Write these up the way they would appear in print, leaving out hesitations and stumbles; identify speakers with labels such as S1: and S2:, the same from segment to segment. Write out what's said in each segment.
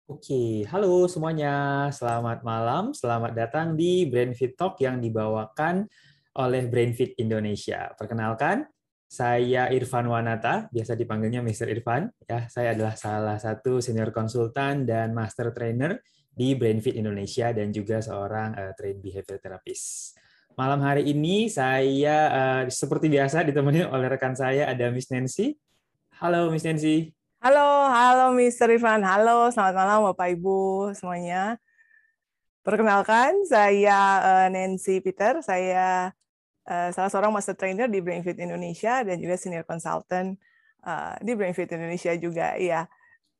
S1: Oke, halo semuanya. Selamat malam, selamat datang di BrainFit Talk yang dibawakan oleh BrainFit Indonesia. Perkenalkan, saya Irfan Wanata, biasa dipanggilnya Mr. Irfan. Ya, saya adalah salah satu senior konsultan dan master trainer di BrainFit Indonesia dan juga seorang trained behavior therapist. Malam hari ini saya seperti biasa ditemani oleh rekan saya ada Miss Nancy. Halo Miss Nancy.
S2: Halo, halo Mr. Irfan. Halo, selamat malam Bapak Ibu semuanya. Perkenalkan, saya Nancy Peter. Saya salah seorang master trainer di BrainFit Indonesia dan juga senior consultant di BrainFit Indonesia juga. Iya,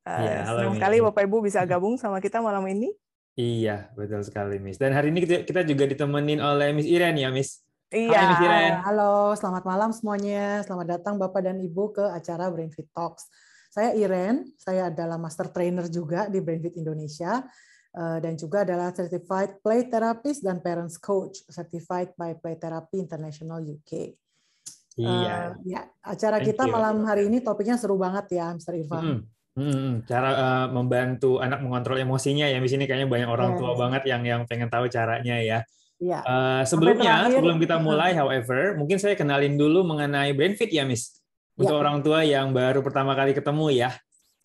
S1: Iya, halo
S2: senang sekali
S1: Miss.
S2: Bapak Ibu bisa gabung sama kita malam ini.
S1: Iya, betul sekali, Miss. Dan hari ini kita juga ditemenin oleh Miss Iren ya, Miss.
S2: Iya,
S1: Hai, Miss Iren.
S3: Halo, selamat malam semuanya. Selamat datang Bapak dan Ibu ke acara BrainFit Talks. Saya Iren, saya adalah master trainer juga di BrainFit Indonesia dan juga adalah certified play therapist dan parents coach certified by Play Therapy International UK.
S1: Iya.
S3: Ya, acara
S1: Thank
S3: kita
S1: you.
S3: malam hari ini topiknya seru banget ya, Mr. Irfan.
S1: Cara membantu anak mengontrol emosinya ya, Miss. Ini kayaknya banyak orang tua
S3: Yes.
S1: banget yang pengen tahu caranya ya.
S3: Ya.
S1: Sebelum kita mulai, however, mungkin saya kenalin dulu mengenai BrainFit ya, Miss. Untuk
S3: Ya.
S1: orang tua yang baru pertama kali ketemu ya,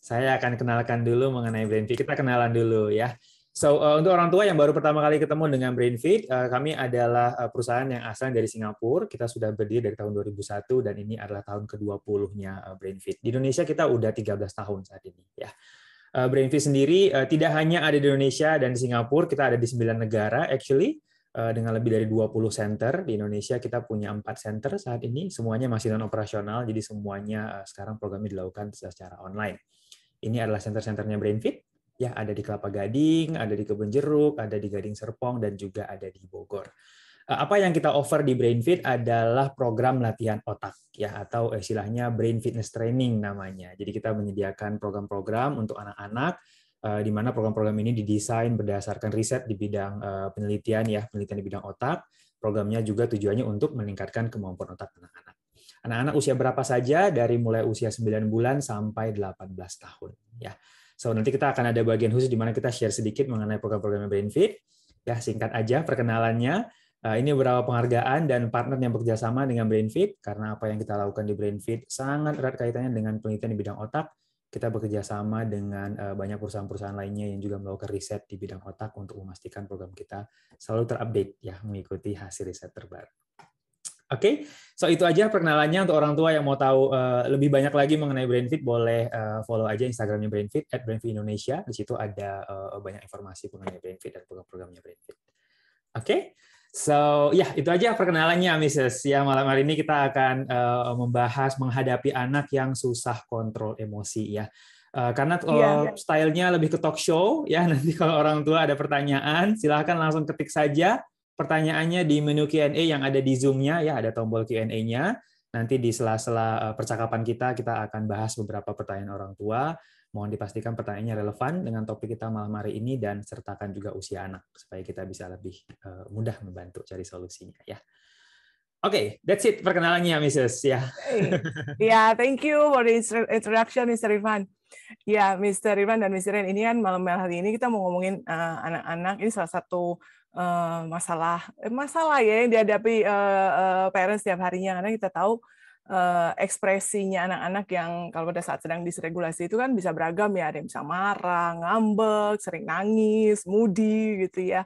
S1: saya akan kenalkan dulu mengenai BrainFit. Kita kenalan dulu ya. Untuk orang tua yang baru pertama kali ketemu dengan BrainFit, kami adalah perusahaan yang asal dari Singapura. Kita sudah berdiri dari tahun 2001 dan ini adalah tahun ke-20-nya BrainFit. Di Indonesia kita udah 13 tahun saat ini ya. BrainFit sendiri tidak hanya ada di Indonesia dan di Singapura, kita ada di 9 negara actually. Dengan lebih dari 20 center. Di Indonesia kita punya 4 center saat ini, semuanya masih non-operasional, jadi semuanya sekarang programnya dilakukan secara online. Ini adalah center-centernya BrainFit, ya ada di Kelapa Gading, ada di Kebun Jeruk, ada di Gading Serpong, dan juga ada di Bogor. Apa yang kita offer di BrainFit adalah program latihan otak, ya atau istilahnya Brain Fitness Training namanya. Jadi kita menyediakan program-program untuk anak-anak, di mana program-program ini didesain berdasarkan riset di bidang penelitian di bidang otak. Programnya juga tujuannya untuk meningkatkan kemampuan otak anak-anak. Anak-anak usia berapa saja, dari mulai usia 9 bulan sampai 18 tahun. Ya. So, nanti kita akan ada bagian khusus di mana kita share sedikit mengenai program-program BrainFit. Ya, singkat aja perkenalannya. Ini beberapa penghargaan dan partner yang bekerja sama dengan BrainFit, karena apa yang kita lakukan di BrainFit sangat erat kaitannya dengan penelitian di bidang otak. Kita bekerja sama dengan banyak perusahaan-perusahaan lainnya yang juga melakukan riset di bidang otak untuk memastikan program kita selalu terupdate ya, mengikuti hasil riset terbaru. Oke, so itu aja perkenalannya. Untuk orang tua yang mau tahu lebih banyak lagi mengenai BrainFit, boleh follow aja Instagramnya BrainFit @BrainFitIndonesia. Di situ ada banyak informasi mengenai BrainFit dan program-programnya BrainFit. Oke, so ya itu aja perkenalannya, Mrs. Ya, malam hari ini kita akan membahas menghadapi anak yang susah kontrol emosi ya. Karena stylenya lebih ke talk show ya. Nanti kalau orang tua ada pertanyaan, silahkan langsung ketik saja pertanyaannya di menu Q&A yang ada di Zoom-nya ya, ada tombol Q&A-nya. Nanti di sela-sela percakapan kita akan bahas beberapa pertanyaan orang tua. Mohon dipastikan pertanyaannya relevan dengan topik kita malam hari ini dan sertakan juga usia anak supaya kita bisa lebih mudah membantu cari solusinya ya. Oke, that's it perkenalannya, Mrs. ya.
S2: Ya, thank you for the introduction, Mr. Irfan. Ya, Mr. Irfan dan Mr. Ren, ini kan malam hari ini kita mau ngomongin anak-anak. Ini salah satu masalah ya yang dihadapi parents setiap harinya, karena kita tahu ekspresinya anak-anak yang kalau pada saat sedang disregulasi itu kan bisa beragam ya, ada yang bisa marah, ngambek, sering nangis, moody gitu ya.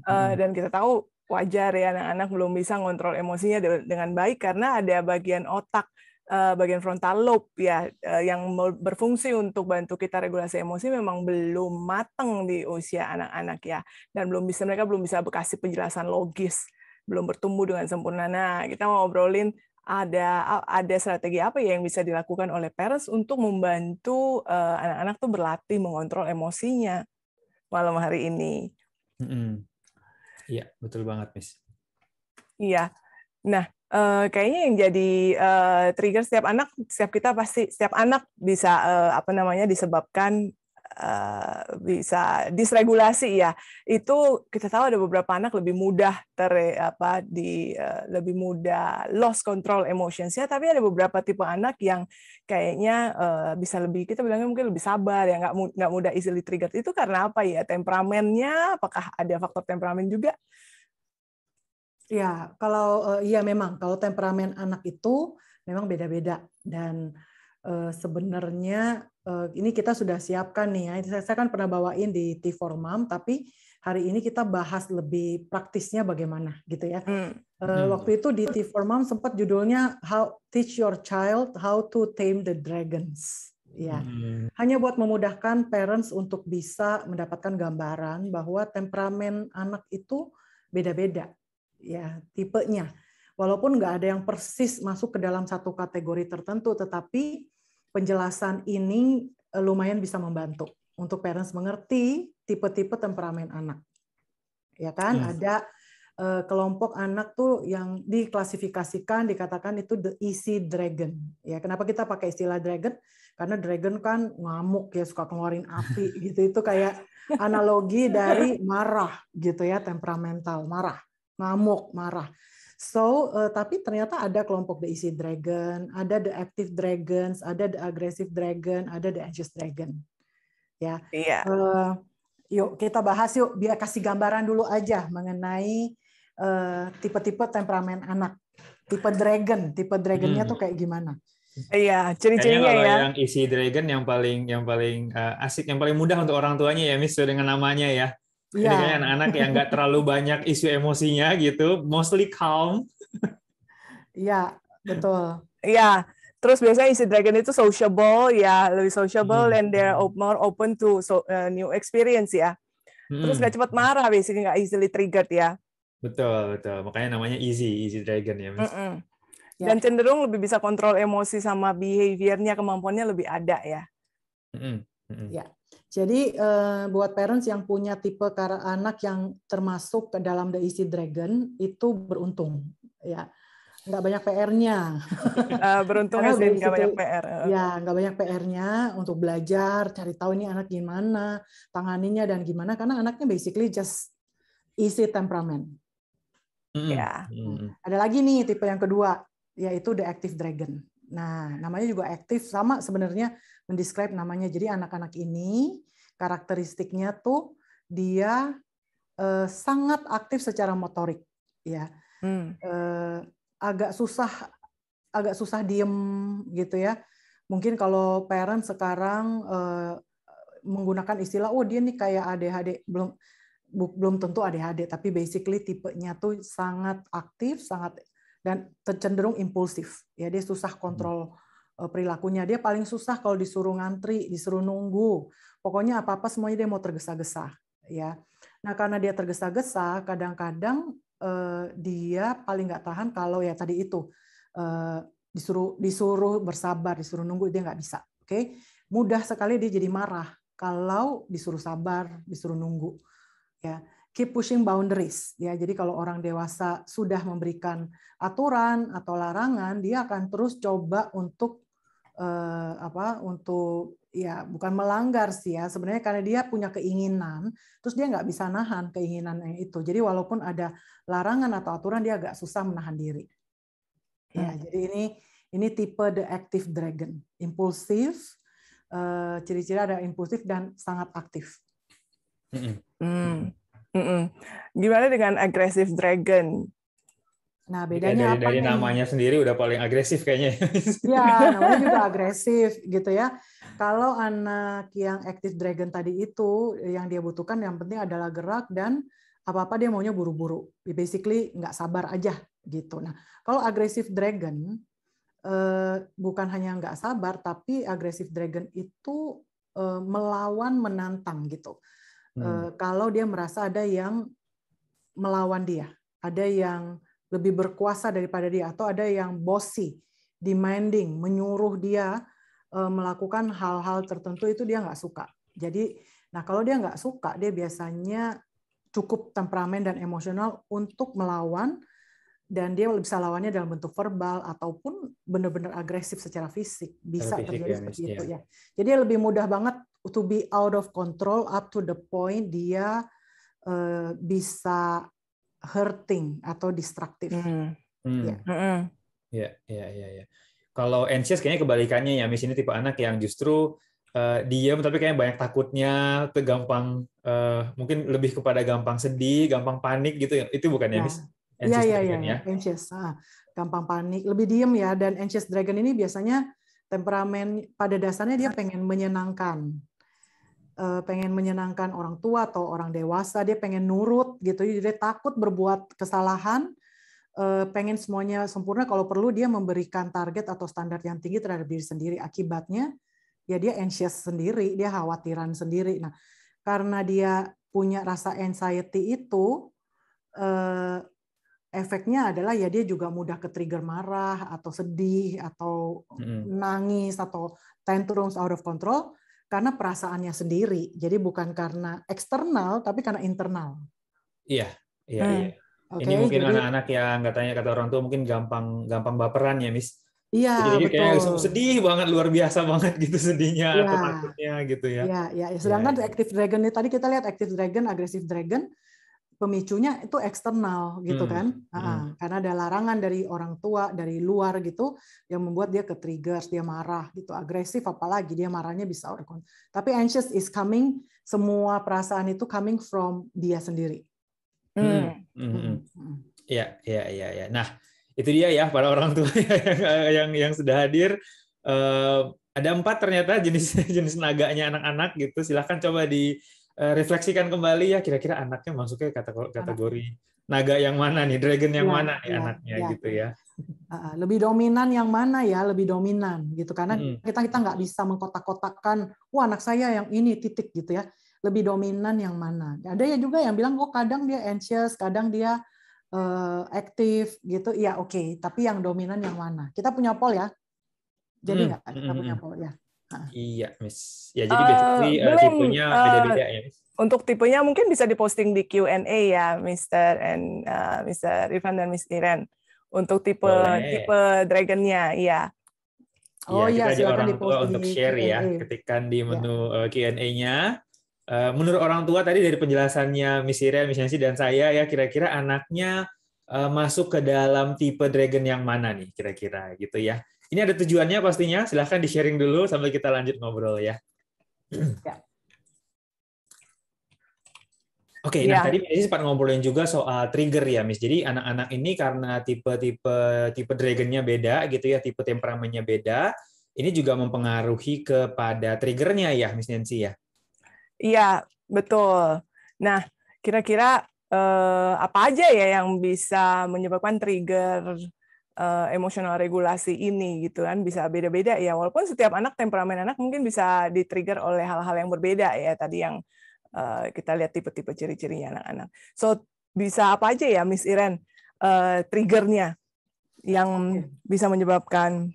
S2: Dan kita tahu wajar ya anak-anak belum bisa ngontrol emosinya dengan baik karena ada bagian otak, bagian frontal lobe ya yang berfungsi untuk bantu kita regulasi emosi memang belum matang di usia anak-anak ya, dan mereka belum bisa kasih penjelasan logis, belum bertumbuh dengan sempurna. Nah, kita mau ngobrolin ada strategi apa ya yang bisa dilakukan oleh parents untuk membantu anak-anak tuh berlatih mengontrol emosinya malam hari ini.
S1: Iya, betul banget, Miss.
S2: Iya. Nah, kayaknya yang jadi trigger setiap anak bisa disebabkan bisa disregulasi ya. Itu kita tahu ada beberapa anak lebih mudah lebih mudah lost control emotions-nya, tapi ada beberapa tipe anak yang kayaknya bisa lebih, kita bilangnya mungkin lebih sabar ya, nggak mudah easily triggered. Itu karena apa ya? Temperamennya, apakah ada faktor temperamen juga?
S3: Ya, kalau iya memang kalau temperamen anak itu memang beda-beda, dan sebenarnya ini kita sudah siapkan nih ya. Saya kan pernah bawain di T4Mom, tapi hari ini kita bahas lebih praktisnya bagaimana gitu ya. Waktu itu di T4Mom sempat judulnya Teach Your Child How to Tame the Dragons. Ya, hanya buat memudahkan parents untuk bisa mendapatkan gambaran bahwa temperamen anak itu beda-beda, ya tipenya. Walaupun nggak ada yang persis masuk ke dalam satu kategori tertentu, tetapi penjelasan ini lumayan bisa membantu untuk parents mengerti tipe-tipe temperamen anak. Ya kan, ada kelompok anak tuh yang diklasifikasikan, dikatakan itu the easy dragon. Ya, kenapa kita pakai istilah dragon? Karena dragon kan ngamuk ya, suka keluarin api gitu. Itu kayak analogi dari marah gitu ya, temperamental, marah, ngamuk, marah. So, tapi ternyata ada kelompok the easy dragon, ada the active dragons, ada the aggressive dragon, ada the anxious dragon. Ya, yuk kita bahas yuk, biar kasih gambaran dulu aja mengenai tipe-tipe temperamen anak. Tipe dragonnya tuh kayak gimana?
S2: Iya, ciri-cirinya ya.
S1: Yang easy dragon yang paling asik, yang paling mudah untuk orang tuanya ya, Miss, dengan namanya ya. Ini kayak anak-anak yang nggak terlalu banyak isu emosinya gitu, mostly calm.
S3: Iya, betul.
S2: Iya, terus biasanya easy dragon itu sociable ya, lebih sociable, and they're more open to new experience ya. Terus nggak cepat marah, basically nggak easily triggered ya.
S1: Betul. Makanya namanya easy dragon ya, Miss.
S2: Dan cenderung lebih bisa kontrol emosi sama behavior-nya, kemampuannya lebih ada ya.
S3: Ya. Jadi buat parents yang punya tipe anak yang termasuk ke dalam the easy dragon itu beruntung, ya, nggak banyak PR-nya.
S2: Beruntungnya sih nggak banyak PR.
S3: Ya, nggak banyak PR-nya untuk belajar, cari tahu ini anak gimana, tanganinya dan gimana, karena anaknya basically just easy temperament.
S2: Ya.
S3: Ada lagi nih tipe yang kedua, yaitu the active dragon. Nah, namanya juga aktif, sama sebenarnya mendescribe namanya. Jadi anak-anak ini karakteristiknya tuh dia sangat aktif secara motorik, ya. Agak susah diem gitu ya. Mungkin kalau parents sekarang menggunakan istilah, oh dia nih kayak ADHD, belum tentu ADHD, tapi basically tipenya tuh sangat aktif, dan cenderung impulsif. Ya, dia susah kontrol perilakunya. Dia paling susah kalau disuruh ngantri, disuruh nunggu. Pokoknya apa-apa semuanya dia mau tergesa-gesa. Ya. Nah, karena dia tergesa-gesa, kadang-kadang dia paling nggak tahan kalau ya tadi itu disuruh bersabar, disuruh nunggu, dia nggak bisa. Oke, mudah sekali dia jadi marah kalau disuruh sabar, disuruh nunggu. Ya. Keep pushing boundaries, ya. Jadi kalau orang dewasa sudah memberikan aturan atau larangan, dia akan terus coba untuk untuk ya bukan melanggar sih ya, sebenarnya karena dia punya keinginan, terus dia nggak bisa nahan keinginannya itu. Jadi walaupun ada larangan atau aturan, dia agak susah menahan diri. Ya, jadi ini tipe the active dragon, impulsif, ciri-ciri ada impulsif dan sangat aktif.
S2: Gimana dengan aggressive dragon?
S3: Nah, bedanya apa
S1: dari
S3: nih?
S1: namanya sendiri udah paling agresif kayaknya.
S3: Ya, namanya juga agresif gitu ya. Kalau anak yang active dragon tadi itu, yang dia butuhkan yang penting adalah gerak dan apa-apa dia maunya buru-buru. Basically nggak sabar aja gitu. Nah, kalau agresif dragon bukan hanya nggak sabar, tapi agresif dragon itu melawan, menantang gitu. Kalau dia merasa ada yang melawan dia, ada yang lebih berkuasa daripada dia, atau ada yang bossy, demanding, menyuruh dia melakukan hal-hal tertentu, itu dia nggak suka. Jadi, nah kalau dia nggak suka, dia biasanya cukup temperamen dan emosional untuk melawan dan dia bisa lawannya dalam bentuk verbal ataupun benar-benar agresif secara fisik, bisa terjadi seperti itu ya. Jadi lebih mudah banget to be out of control up to the point dia bisa hurting atau destruktif.
S1: Ya. Kalau anxious kayaknya kebalikannya ya, Miss, ini tipe anak yang justru diam tapi kayaknya banyak takutnya, gampang mungkin lebih kepada gampang sedih, gampang panik gitu ya. Itu bukan ya, Miss?
S3: Iya, anxious. Gampang panik, lebih diem ya. Dan anxious dragon ini biasanya temperamen pada dasarnya dia pengen menyenangkan. Pengen menyenangkan orang tua atau orang dewasa, dia pengen nurut gitu. Jadi dia takut berbuat kesalahan, pengen semuanya sempurna, kalau perlu dia memberikan target atau standar yang tinggi terhadap diri sendiri. Akibatnya ya dia anxious sendiri, dia khawatiran sendiri. Nah, karena dia punya rasa anxiety itu, efeknya adalah ya dia juga mudah ke-trigger marah atau sedih atau nangis atau tantrums out of control karena perasaannya sendiri. Jadi bukan karena eksternal tapi karena internal.
S1: Iya.
S3: Okay,
S1: ini mungkin anak-anak yang katanya kata orang tua mungkin gampang baperan ya, Miss.
S3: Iya,
S1: jadi
S3: betul.
S1: Kayak sedih banget, luar biasa banget gitu sedihnya atau takutnya gitu ya.
S3: Iya. Sedangkan active dragon ini tadi kita lihat active dragon, aggressive dragon, pemicunya itu eksternal gitu kan. Karena ada larangan dari orang tua, dari luar gitu yang membuat dia ke-triggers, dia marah gitu, agresif, apalagi dia marahnya bisa out of control. Tapi anxious is coming, semua perasaan itu coming from dia sendiri.
S1: Iya. Nah, itu dia ya para orang tua yang sudah hadir. Ada 4 ternyata jenis naganya anak-anak gitu. Silahkan coba direfleksikan kembali ya, kira-kira anaknya masuknya kategori naga yang mana nih, dragon yang mana nih anaknya gitu ya.
S3: Lebih dominan yang mana ya, lebih dominan gitu, karena kita nggak bisa mengkotak-kotakkan, wah anak saya yang ini titik gitu ya. Lebih dominan yang mana. Ada ya juga yang bilang, kadang dia anxious, kadang dia aktif gitu. Ya oke, tapi yang dominan yang mana? Kita punya poll ya. Jadi nggak kita punya poll ya.
S1: Iya, Miss. Ya jadi basically tipenya beda-beda ya, Miss.
S2: Untuk tipenya mungkin bisa diposting di Q&A ya, Mr. Irfan dan Miss Iren. Untuk tipe dragonnya, iya.
S1: Kita ajak orang tua untuk share ya, ketikkan di menu Q&A-nya. Menurut orang tua tadi dari penjelasannya Miss Iren, Miss Nancy, dan saya ya, kira-kira anaknya masuk ke dalam tipe dragon yang mana nih kira-kira gitu ya. Ini ada tujuannya pastinya, silahkan di-sharing dulu sambil kita lanjut ngobrol ya. Oke, nah tadi Miss sempat ngobrolin juga soal trigger ya, Miss. Jadi anak-anak ini karena tipe dragonnya beda gitu ya, tipe temperamennya beda, ini juga mempengaruhi kepada triggernya ya, Miss Nancy ya.
S2: Iya, betul. Nah, kira-kira apa aja ya yang bisa menyebabkan trigger emosional regulasi ini gitu kan, bisa beda-beda ya. Walaupun setiap anak, temperamen anak mungkin bisa di-trigger oleh hal-hal yang berbeda ya. Tadi yang kita lihat tipe-tipe ciri-cirinya anak-anak. So, bisa apa aja ya, Miss Iren, triggernya yang bisa menyebabkan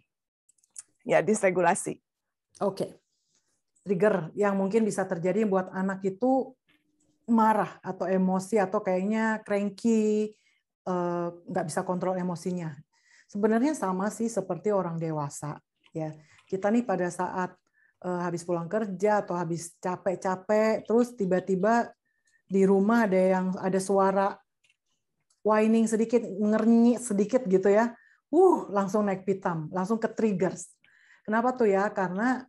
S2: ya dysregulasi?
S3: Oke. Trigger yang mungkin bisa terjadi buat anak itu marah atau emosi atau kayaknya cranky, nggak bisa kontrol emosinya. Sebenarnya sama sih seperti orang dewasa. Ya, kita nih pada saat habis pulang kerja atau habis capek-capek, terus tiba-tiba di rumah ada suara whining sedikit, ngernyit sedikit gitu ya, langsung naik pitam, langsung ke triggers. Kenapa tuh ya? Karena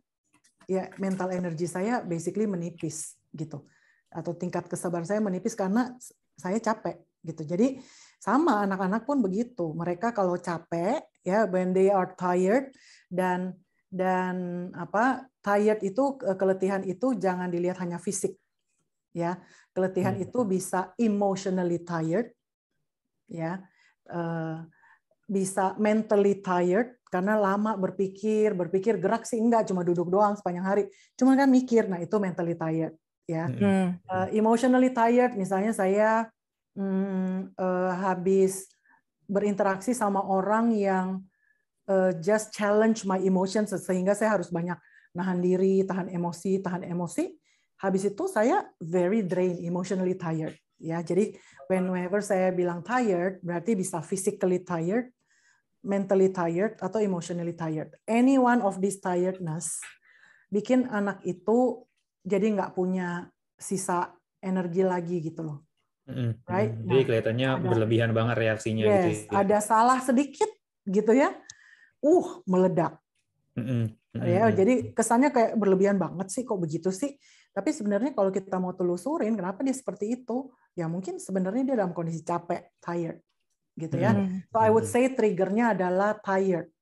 S3: ya mental energi saya basically menipis gitu, atau tingkat kesabaran saya menipis karena saya capek gitu. Jadi sama anak-anak pun begitu, mereka kalau capek ya, when they are tired, dan tired itu, keletihan itu jangan dilihat hanya fisik ya, keletihan itu bisa emotionally tired ya, bisa mentally tired karena lama berpikir gerak sih enggak, cuma duduk doang sepanjang hari, cuma kan mikir, nah itu mentally tired ya. Emotionally tired misalnya saya habis berinteraksi sama orang yang just challenge my emotions sehingga saya harus banyak nahan diri, tahan emosi, habis itu saya very drained, emotionally tired ya. Jadi whenever saya bilang tired, berarti bisa physically tired, mentally tired, atau emotionally tired. Any one of these tiredness bikin anak itu jadi nggak punya sisa energi lagi gitu loh. Right?
S1: Jadi kelihatannya berlebihan banget reaksinya gitu ya.
S3: Ada salah sedikit gitu ya, meledak. Ya, jadi kesannya kayak berlebihan banget sih, kok begitu sih? Tapi sebenarnya kalau kita mau telusurin kenapa dia seperti itu, ya mungkin sebenarnya dia dalam kondisi capek, tired, gitu ya. So I would say triggernya adalah tired.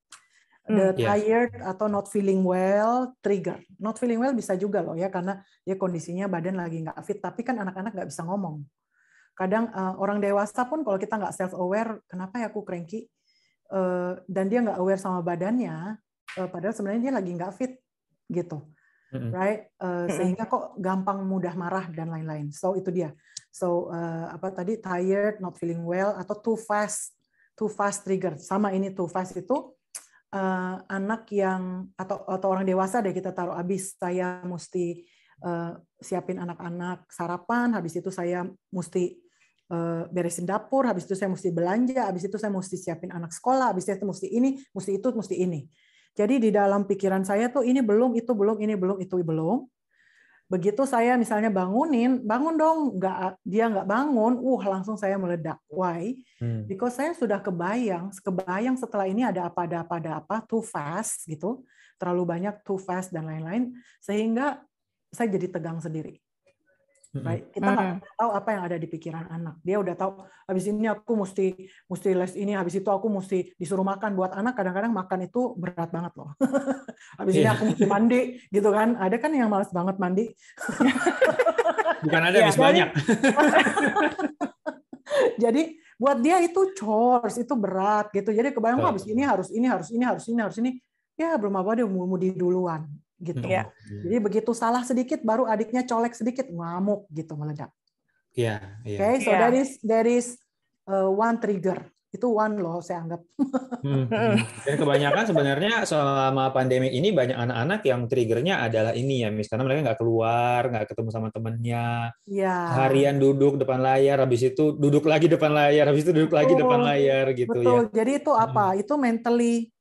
S3: The tired atau not feeling well trigger. Not feeling well bisa juga loh ya, karena dia kondisinya badan lagi nggak fit. Tapi kan anak-anak nggak bisa ngomong. Kadang orang dewasa pun kalau kita nggak self-aware, kenapa ya aku cranky, dan dia nggak aware sama badannya, padahal sebenarnya dia lagi nggak fit, gitu, right? Sehingga kok gampang mudah marah dan lain-lain. So itu dia. So apa tadi, tired, not feeling well, atau too fast trigger. Sama ini too fast itu anak yang atau orang dewasa deh, kita taruh habis saya mesti siapin anak-anak sarapan, habis itu saya mesti beresin dapur, habis itu saya mesti belanja, habis itu saya mesti siapin anak sekolah, habis itu mesti ini, mesti itu, mesti ini. Jadi di dalam pikiran saya tuh ini belum, itu belum, ini belum, itu belum. Begitu saya misalnya bangunin, bangun dong, dia nggak bangun, langsung saya meledak. Why? Because saya sudah kebayang setelah ini ada apa, too fast gitu, terlalu banyak too fast dan lain-lain, sehingga saya jadi tegang sendiri. Right? Kita nggak tahu apa yang ada di pikiran anak. Dia udah tahu, habis ini aku mesti les ini, habis itu aku mesti disuruh makan. Buat anak kadang-kadang makan itu berat banget loh. Habis ini aku mesti mandi, gitu kan. Ada kan yang malas banget mandi.
S1: Bukan ada, habis banyak.
S3: Jadi buat dia itu chores, itu berat gitu. Jadi kebayang habis ini harus ini. Ya belum apa dia mudi duluan. Gitu.
S2: Yeah.
S3: Jadi begitu salah sedikit baru adiknya colek sedikit ngamuk gitu, meledak. Okay, so that is one trigger. Itu one loh saya anggap.
S1: Dan kebanyakan sebenarnya selama pandemi ini banyak anak-anak yang triggernya adalah ini ya, karena mereka nggak keluar, nggak ketemu sama temennya, harian duduk depan layar, habis itu duduk lagi depan layar, habis itu duduk lagi depan layar gitu.
S3: Betul. Ya. Jadi itu apa? Itu mentally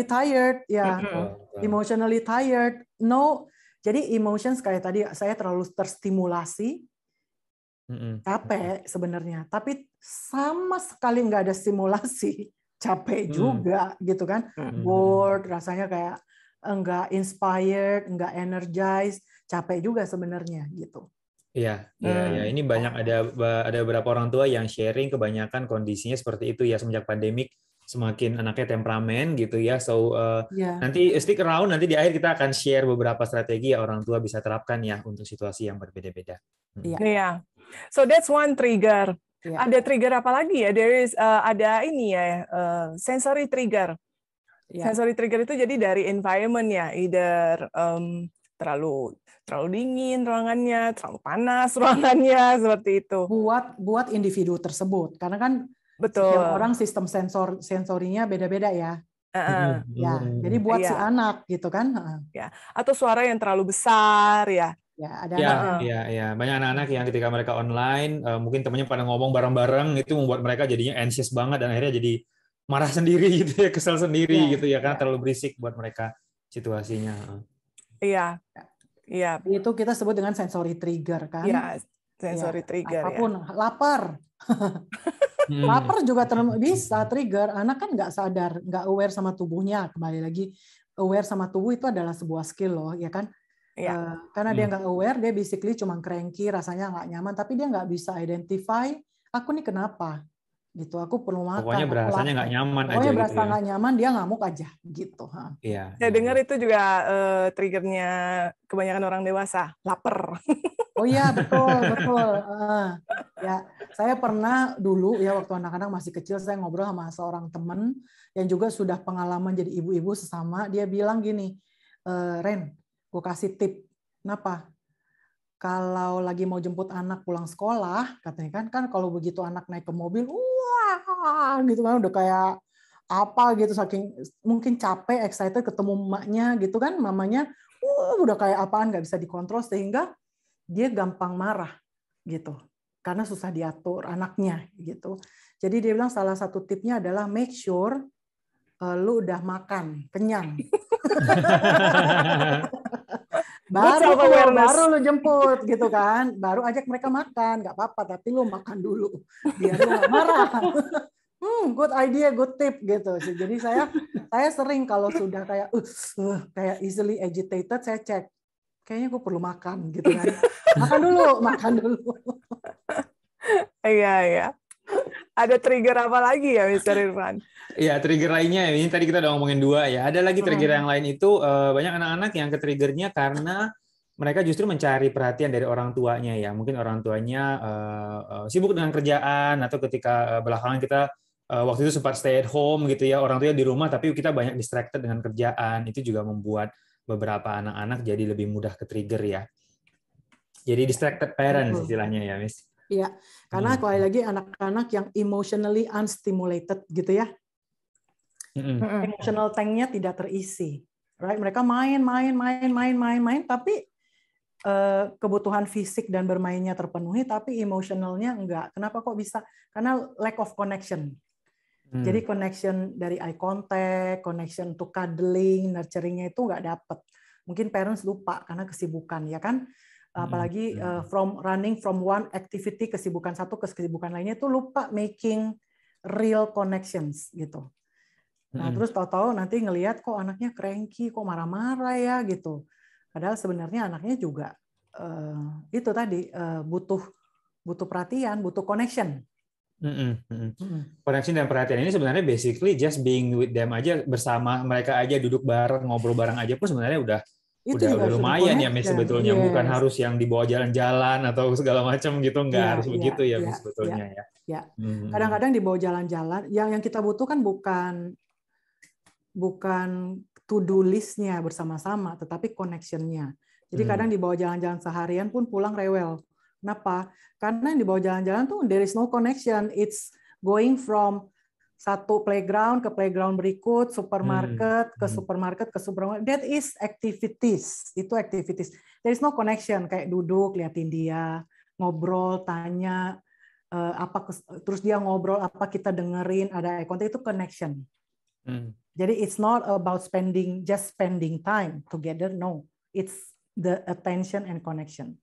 S3: tired, ya, emotionally tired. No, jadi emotions kayak tadi saya terlalu terstimulasi, capek sebenarnya. Tapi sama sekali nggak ada stimulasi, capek juga, gitu kan? Bored, rasanya kayak nggak inspired, nggak energized, capek juga sebenarnya, gitu.
S1: Iya, ini banyak ada beberapa orang tua yang sharing kebanyakan kondisinya seperti itu ya semenjak pandemik. Semakin anaknya temperamen gitu ya. So nanti stick around, nanti di akhir kita akan share beberapa strategi yang orang tua bisa terapkan ya untuk situasi yang berbeda-beda.
S2: Iya. So that's one trigger. Ada trigger apa lagi ya? There is ada ini ya, sensory trigger. Sensory trigger itu jadi dari environment ya, either terlalu dingin ruangannya, terlalu panas ruangannya, seperti itu.
S3: Buat individu tersebut, karena kan
S2: betul.
S3: Setiap orang sistem sensorinya beda-beda ya. Jadi buat si anak gitu kan.
S2: Ya. Atau suara yang terlalu besar ya.
S1: Ada banyak anak-anak yang ketika mereka online, mungkin temannya pada ngomong bareng-bareng, itu membuat mereka jadinya anxious banget dan akhirnya jadi marah sendiri gitu ya, kesel sendiri gitu ya, karena terlalu berisik buat mereka situasinya.
S2: Iya.
S3: Itu kita sebut dengan sensory trigger kan.
S2: Iya, sensory trigger.
S3: Apapun, lapar. Lapar juga bisa trigger. Anak kan nggak sadar, nggak aware sama tubuhnya. Kembali lagi, aware sama tubuh itu adalah sebuah skill loh, ya kan? Karena dia nggak aware, dia basically cuma cranky, rasanya nggak nyaman, tapi dia nggak bisa identify, aku nih kenapa? Gitu, aku perlu makan.
S1: Pokoknya berasanya nggak nyaman aja.
S3: Pokoknya berasa nggak nyaman, dia ngamuk aja, gitu.
S2: Saya dengar itu juga triggernya kebanyakan orang dewasa, lapar.
S3: Oh iya, betul. Ya, saya pernah dulu ya waktu anak-anak masih kecil, saya ngobrol sama seorang teman yang juga sudah pengalaman jadi ibu-ibu sesama. Dia bilang gini, Ren, gue kasih tip. Kenapa? Kalau lagi mau jemput anak pulang sekolah, katanya kan kalau begitu anak naik ke mobil, wah, gitu kan udah kayak apa gitu, saking mungkin capek, excited ketemu emaknya gitu kan, mamanya, udah kayak apaan, nggak bisa dikontrol sehingga dia gampang marah. gitu. Karena susah diatur anaknya gitu. Jadi dia bilang salah satu tipnya adalah make sure lu udah makan, kenyang. baru lu jemput gitu kan. Baru ajak mereka makan, nggak apa-apa, tapi lu makan dulu. Biar lu nggak marah. Good idea, good tip gitu. Jadi saya sering kalau sudah kayak easily agitated, saya cek. Kayaknya gue perlu makan gitu kan. Makan dulu.
S2: Iya. Ada trigger apa lagi ya, Mr. Irfan?
S1: Iya, trigger lainnya, ini tadi kita udah ngomongin 2 ya. Ada lagi trigger yang lain itu, banyak anak-anak yang ke-triggernya karena mereka justru mencari perhatian dari orang tuanya ya. Mungkin orang tuanya sibuk dengan kerjaan, atau ketika belakangan kita waktu itu sempat stay at home gitu ya, orang tuanya di rumah tapi kita banyak distracted dengan kerjaan. Itu juga membuat beberapa anak-anak jadi lebih mudah ke-trigger ya. Jadi distracted parents istilahnya ya, Miss.
S3: Iya, karena kembali lagi anak-anak yang emotionally unstimulated gitu ya. Emotional tank-nya tidak terisi. Right? Mereka main, tapi kebutuhan fisik dan bermainnya terpenuhi, tapi emotionalnya enggak. Kenapa kok bisa? Karena lack of connection. Jadi connection dari eye contact, connection to cuddling, nurturing-nya itu enggak dapat. Mungkin parents lupa karena kesibukan, ya kan? Apalagi running from one activity, kesibukan satu ke kesibukan lainnya, itu lupa making real connections gitu. Nah, terus tahu-tahu nanti ngelihat kok anaknya cranky, kok marah-marah ya gitu. Padahal sebenarnya anaknya juga itu tadi butuh perhatian, butuh connection.
S1: Connection dan perhatian ini sebenarnya basically just being with them aja, bersama mereka aja, duduk bareng, ngobrol bareng aja pun sebenarnya udah lumayan ya, Miss, sebetulnya. Bukan harus yang dibawa jalan-jalan atau segala macam gitu, nggak harus begitu ya, Miss, sebetulnya ya.
S3: Kadang-kadang dibawa jalan-jalan, yang kita butuhkan bukan to-do list-nya bersama-sama, tetapi connection-nya. Jadi kadang dibawa jalan-jalan seharian pun pulang rewel. Kenapa? Karena yang dibawa jalan-jalan tuh there is no connection. It's going from satu playground ke playground berikut, supermarket ke supermarket ke supermarket. That is activities. Itu activities. There is no connection. Kayak duduk, liatin dia, ngobrol, tanya, terus dia ngobrol apa kita dengerin, ada eye contact, itu connection. Jadi it's not about spending time together. No, it's the attention and connection.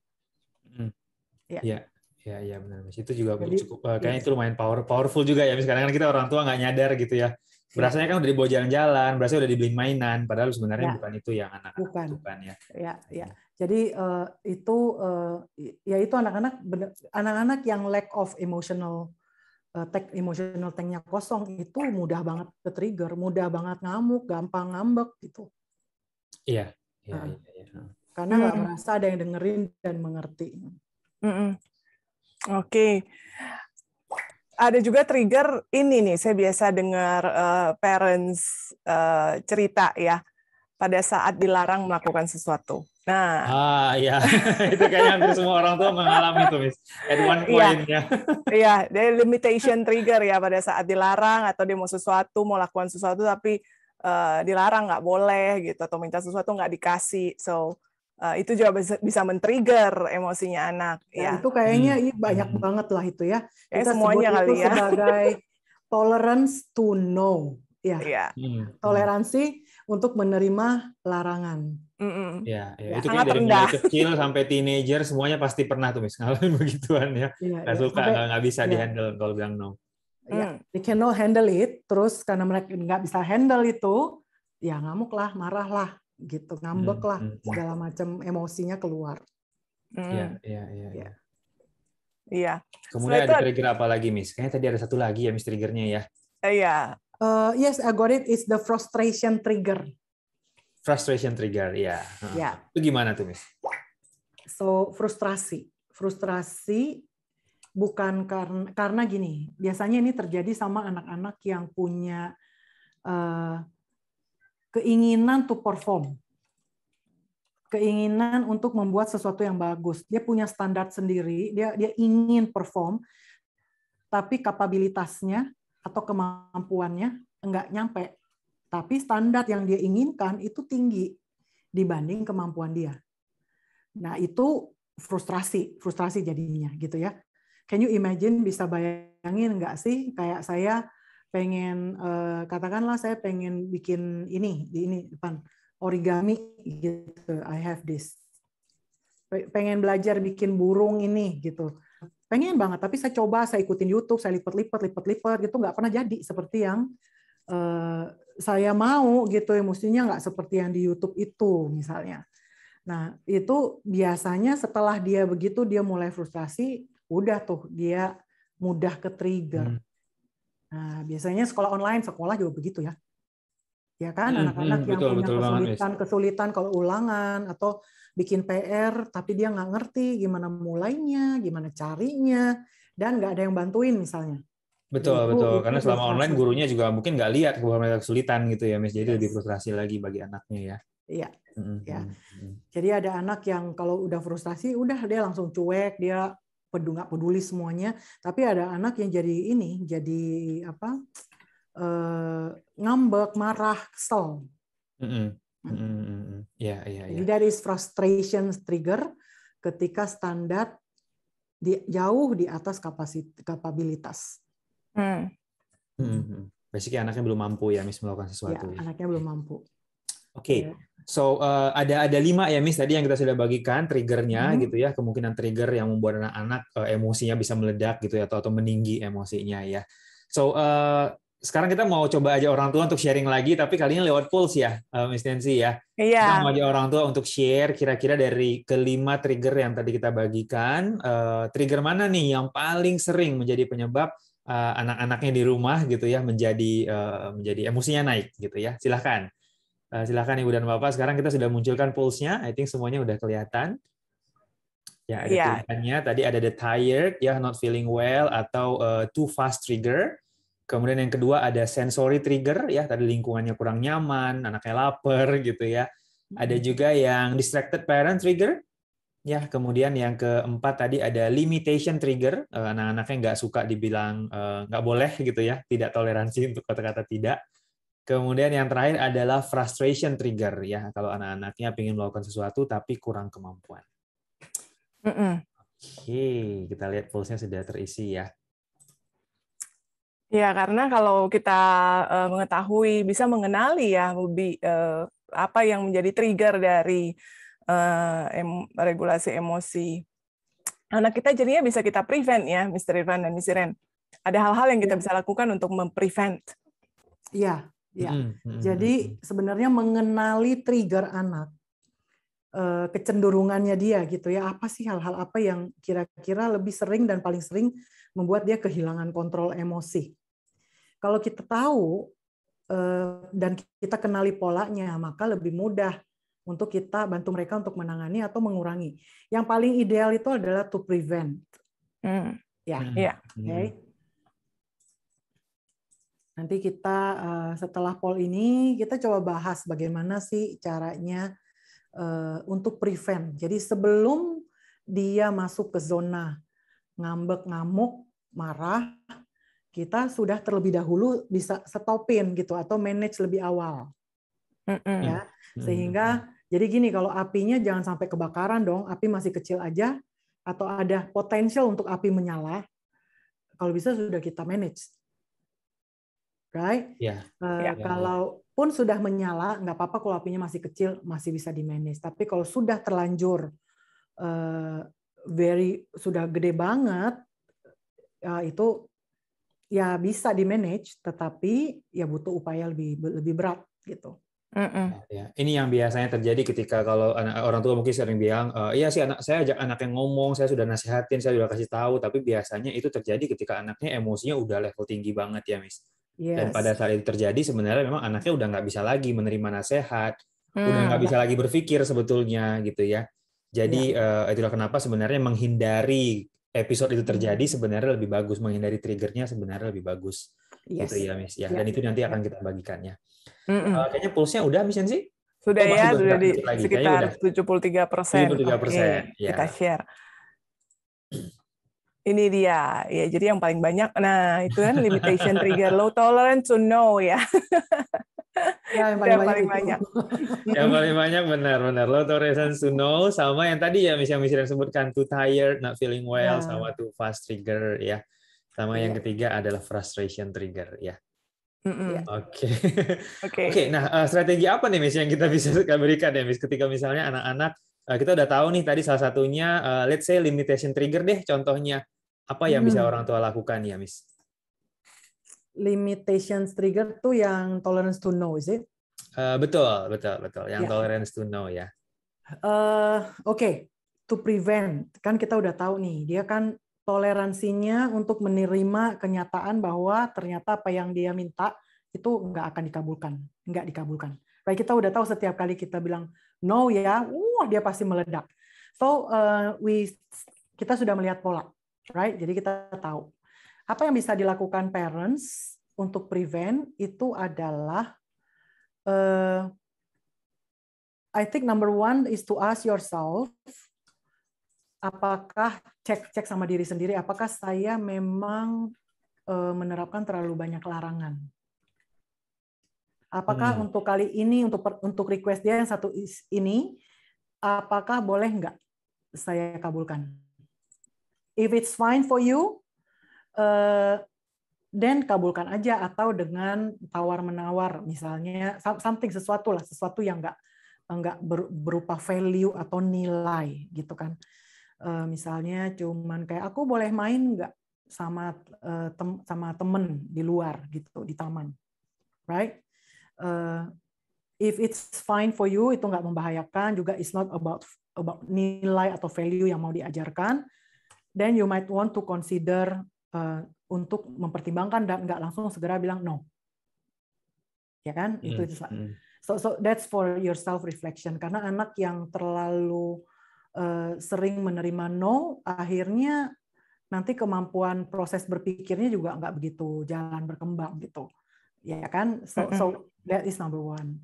S1: Ya, benar, Mas. Itu juga cukup kayaknya itu lumayan powerful juga ya. Sekarang kan kita orang tua nggak nyadar gitu ya. Berasanya kan udah dibawa jalan-jalan, berasanya udah dibeliin mainan, padahal sebenarnya bukan itu yang anak-anak butuhkan ya.
S3: Ya. Jadi itu anak-anak yang lack of emotional tanknya kosong, itu mudah banget ke-trigger, mudah banget ngamuk, gampang ngambek gitu.
S1: Iya.
S3: Karena nggak merasa ada yang dengerin dan mengerti.
S2: Oke. Ada juga trigger ini nih, saya biasa dengar parents cerita ya, pada saat dilarang melakukan sesuatu. Nah,
S1: ya. Itu kayaknya hampir semua orang tua mengalami itu, Miss. At one point ya.
S2: Iya, dari limitation trigger ya, pada saat dilarang atau dia mau lakukan sesuatu tapi dilarang, nggak boleh gitu, atau minta sesuatu nggak dikasih. So itu juga bisa men-trigger emosinya anak.
S3: Ya, itu kayaknya banyak banget lah itu ya. Kita
S2: semuanya
S3: sebut itu
S2: kali ya.
S3: sebagai tolerance to no. Ya. Toleransi untuk menerima larangan.
S1: Ya, itu kayak dari mulai kecil sampai teenager semuanya pasti pernah tuh, Miss, ngalamin begituan ya. Nggak suka, nggak bisa dihandle kalau bilang no.
S3: They cannot handle it, terus karena mereka nggak bisa handle itu, ya ngamuk lah, marah lah, gitu, ngambek lah, segala macam emosinya keluar.
S2: Iya.
S1: Kemudian ada trigger apa lagi, Miss? Kayaknya tadi ada satu lagi ya, Miss, triggernya ya.
S2: Iya.
S3: Yes, I got it. It's the frustration trigger.
S1: Frustration trigger, ya. Itu gimana tuh, Miss?
S3: So, frustrasi bukan karena gini. Biasanya ini terjadi sama anak-anak yang punya keinginan to perform. Keinginan untuk membuat sesuatu yang bagus. Dia punya standar sendiri, dia ingin perform, tapi kapabilitasnya atau kemampuannya enggak nyampe. Tapi standar yang dia inginkan itu tinggi dibanding kemampuan dia. Nah, itu frustrasi jadinya gitu ya. Can you imagine, bisa bayangin nggak sih kayak saya pengen katakanlah saya pengen bikin ini di ini depan origami gitu, I have this. Pengen belajar bikin burung ini gitu. Pengen banget, tapi saya coba, saya ikutin YouTube, saya lipat gitu, nggak pernah jadi seperti yang saya mau gitu ya, mestinya nggak seperti yang di YouTube itu misalnya. Nah, itu biasanya setelah dia begitu, dia mulai frustrasi, udah tuh dia mudah ke trigger. Nah, biasanya sekolah juga begitu ya. Ya kan, anak-anak yang punya kesulitan kalau ulangan atau bikin PR, tapi dia nggak ngerti gimana mulainya, gimana carinya, dan nggak ada yang bantuin misalnya.
S1: Betul. Karena selama online gurunya juga mungkin nggak lihat bahwa mereka kesulitan gitu ya, Miss. Jadi lebih frustrasi lagi bagi anaknya ya.
S3: Iya. Ya. Jadi ada anak yang kalau udah frustasi, udah dia langsung cuek, dia nggak peduli semuanya. Tapi ada anak yang jadi apa? Ngambek, marah, kesel. Jadi that is frustration trigger ketika standar jauh di atas kapabilitas.
S1: Basically anaknya belum mampu ya, Miss, melakukan sesuatu.
S3: Ya, anaknya belum mampu.
S1: Oke. So ada 5 ya, Miss, tadi yang kita sudah bagikan triggernya gitu ya, kemungkinan trigger yang membuat anak-anak emosinya bisa meledak gitu ya, atau meninggi emosinya ya. So sekarang kita mau coba aja orang tua untuk sharing lagi, tapi kali ini lewat Pulse ya, Miss Nancy ya.
S2: Iya.
S1: Kita mau aja orang tua untuk share kira-kira dari kelima trigger yang tadi kita bagikan, trigger mana nih yang paling sering menjadi penyebab anak-anaknya di rumah gitu ya menjadi emosinya naik gitu ya. Silahkan Ibu dan Bapak. Sekarang kita sudah munculkan pulse-nya. I think semuanya udah kelihatan. Ya, ada tulisannya. Tadi ada the tired, ya, not feeling well, atau too fast trigger. Kemudian yang kedua ada sensory trigger, ya, tadi lingkungannya kurang nyaman, anaknya lapar gitu ya. Ada juga yang distracted parent trigger. Ya, kemudian yang keempat tadi ada limitation trigger, anak-anaknya nggak suka dibilang nggak boleh gitu ya, tidak toleransi untuk kata-kata tidak. Kemudian yang terakhir adalah frustration trigger, ya, kalau anak-anaknya ingin melakukan sesuatu tapi kurang kemampuan. Oke, kita lihat pulse-nya sudah terisi ya.
S2: Ya, karena kalau kita mengetahui, bisa mengenali ya lebih apa yang menjadi trigger dari regulasi emosi anak kita, jadinya bisa kita prevent ya, Mr. Irfan dan Miss Iren. Ada hal-hal yang kita bisa lakukan untuk memprevent.
S3: Iya. Ya, jadi sebenarnya mengenali trigger anak, kecenderungannya dia gitu ya, apa sih hal-hal apa yang kira-kira lebih sering dan paling sering membuat dia kehilangan kontrol emosi. Kalau kita tahu dan kita kenali polanya, maka lebih mudah untuk kita bantu mereka untuk menangani atau mengurangi. Yang paling ideal itu adalah to prevent. Okay. Nanti kita setelah poll ini kita coba bahas bagaimana sih caranya untuk prevent. Jadi sebelum dia masuk ke zona ngambek, ngamuk, marah, kita sudah terlebih dahulu bisa stopin gitu atau manage lebih awal. Ya, sehingga jadi gini, kalau apinya jangan sampai kebakaran dong, api masih kecil aja atau ada potensial untuk api menyala. Kalau bisa sudah kita manage. Right? Kalaupun sudah menyala, nggak apa-apa kalau apinya masih kecil, masih bisa di-manage. Tapi kalau sudah terlanjur sudah gede banget, itu ya bisa di-manage, tetapi ya butuh upaya lebih berat gitu.
S1: Ya, ini yang biasanya terjadi ketika kalau orang tua mungkin sering bilang, iya sih saya ajak anaknya ngomong, saya sudah nasihatin, saya sudah kasih tahu, tapi biasanya itu terjadi ketika anaknya emosinya udah level tinggi banget ya, Miss. Yes. Dan pada saat itu terjadi sebenarnya memang anaknya udah nggak bisa lagi menerima nasihat, udah nggak bisa lagi berpikir sebetulnya gitu ya. Jadi itulah kenapa sebenarnya menghindari episode itu terjadi sebenarnya lebih bagus, menghindari triggernya sebenarnya lebih bagus. Gitu ya, Miss. Ya, dan itu nanti akan kita bagikannya. Kayaknya pulse-nya udah, Miss Yancy?
S2: Sudah ya, sudah di sekitar 73%.
S1: 73%.
S2: Oke, kita share. Ini dia, ya. Jadi yang paling banyak, nah itu kan limitation trigger, low tolerance to no ya.
S3: Ya, yang
S2: Itu
S3: paling
S2: yang
S3: banyak
S2: paling
S3: itu.
S2: banyak.
S1: Yang paling banyak benar-benar low tolerance to no, sama yang tadi ya misalnya sebutkan too tired, not feeling well,
S3: Ya,
S1: sama too fast trigger ya. Sama yang
S3: iya,
S1: ketiga adalah frustration trigger ya.
S3: iya.
S1: Oke.
S2: Oke.
S1: Oke, nah strategi apa nih Miss yang kita bisa berikan ya Miss ketika misalnya anak-anak kita udah tahu nih tadi salah satunya let's say limitation trigger deh contohnya. Apa yang bisa orang tua lakukan ya Miss?
S3: Limitations trigger tuh yang tolerance to no, is it?
S1: Betul, betul, betul. Yang
S3: Ya.
S1: tolerance to no ya.
S3: Oke, to prevent, kan kita udah tahu nih, dia kan toleransinya untuk menerima kenyataan bahwa ternyata apa yang dia minta itu nggak akan dikabulkan, nggak dikabulkan. Baik, kita udah tahu setiap kali kita bilang no ya, dia pasti meledak. So kita sudah melihat pola, right? Jadi kita tahu apa yang bisa dilakukan parents untuk prevent itu adalah I think number one is to ask yourself, apakah cek sama diri sendiri, apakah saya memang menerapkan terlalu banyak larangan? Apakah untuk kali ini, untuk request dia yang satu ini, apakah boleh nggak saya kabulkan? If it's fine for you, then kabulkan aja, atau dengan tawar-menawar, misalnya sesuatu yang nggak berupa value atau nilai gitu kan. Misalnya cuman kayak aku boleh main nggak sama temen di luar gitu di taman, right? If it's fine for you, itu nggak membahayakan, juga it's not about nilai atau value yang mau diajarkan, then you might want to consider untuk mempertimbangkan dan nggak langsung segera bilang no, ya kan? Itu so that's for your self reflection, karena anak yang terlalu sering menerima no, akhirnya nanti kemampuan proses berpikirnya juga nggak begitu jalan berkembang gitu, ya kan? So that is number one.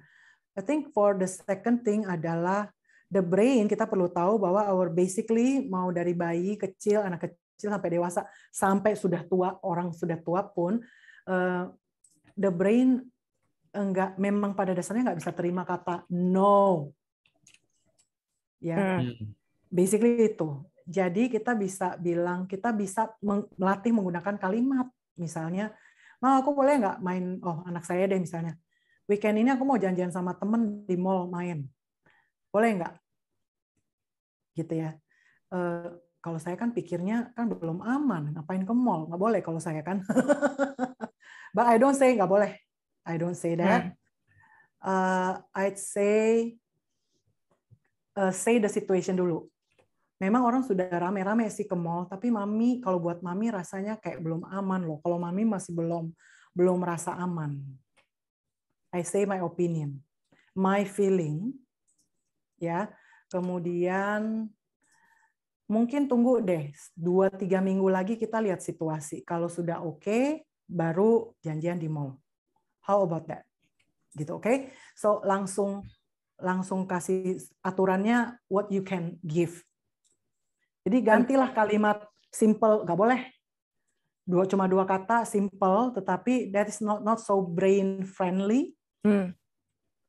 S3: I think for the second thing adalah the brain. Kita perlu tahu bahwa basically mau dari bayi kecil, anak kecil sampai dewasa, sampai sudah tua, orang sudah tua pun, the brain memang pada dasarnya nggak bisa terima kata no, ya. Basically itu. Jadi kita bisa bilang, kita bisa melatih menggunakan kalimat, misalnya, aku boleh nggak main, anak saya deh misalnya, weekend ini aku mau janjian sama temen di mall main, boleh nggak? Gitu ya. Kalau saya kan pikirnya kan belum aman, ngapain ke mall? Nggak boleh kalau saya kan. But I don't say nggak boleh. I don't say that. I'd say the situation dulu. Memang orang sudah rame-rame sih ke mall, tapi mami, kalau buat mami rasanya kayak belum aman loh. Kalau mami masih belum merasa aman. I say my opinion, my feeling, ya. Kemudian mungkin tunggu deh 2-3 minggu lagi kita lihat situasi. Kalau sudah oke, baru janjian di mall. How about that? Gitu, oke? So langsung kasih aturannya what you can give. Jadi gantilah kalimat simple, nggak boleh. Cuma 2 kata simple, tetapi that is not so brain friendly.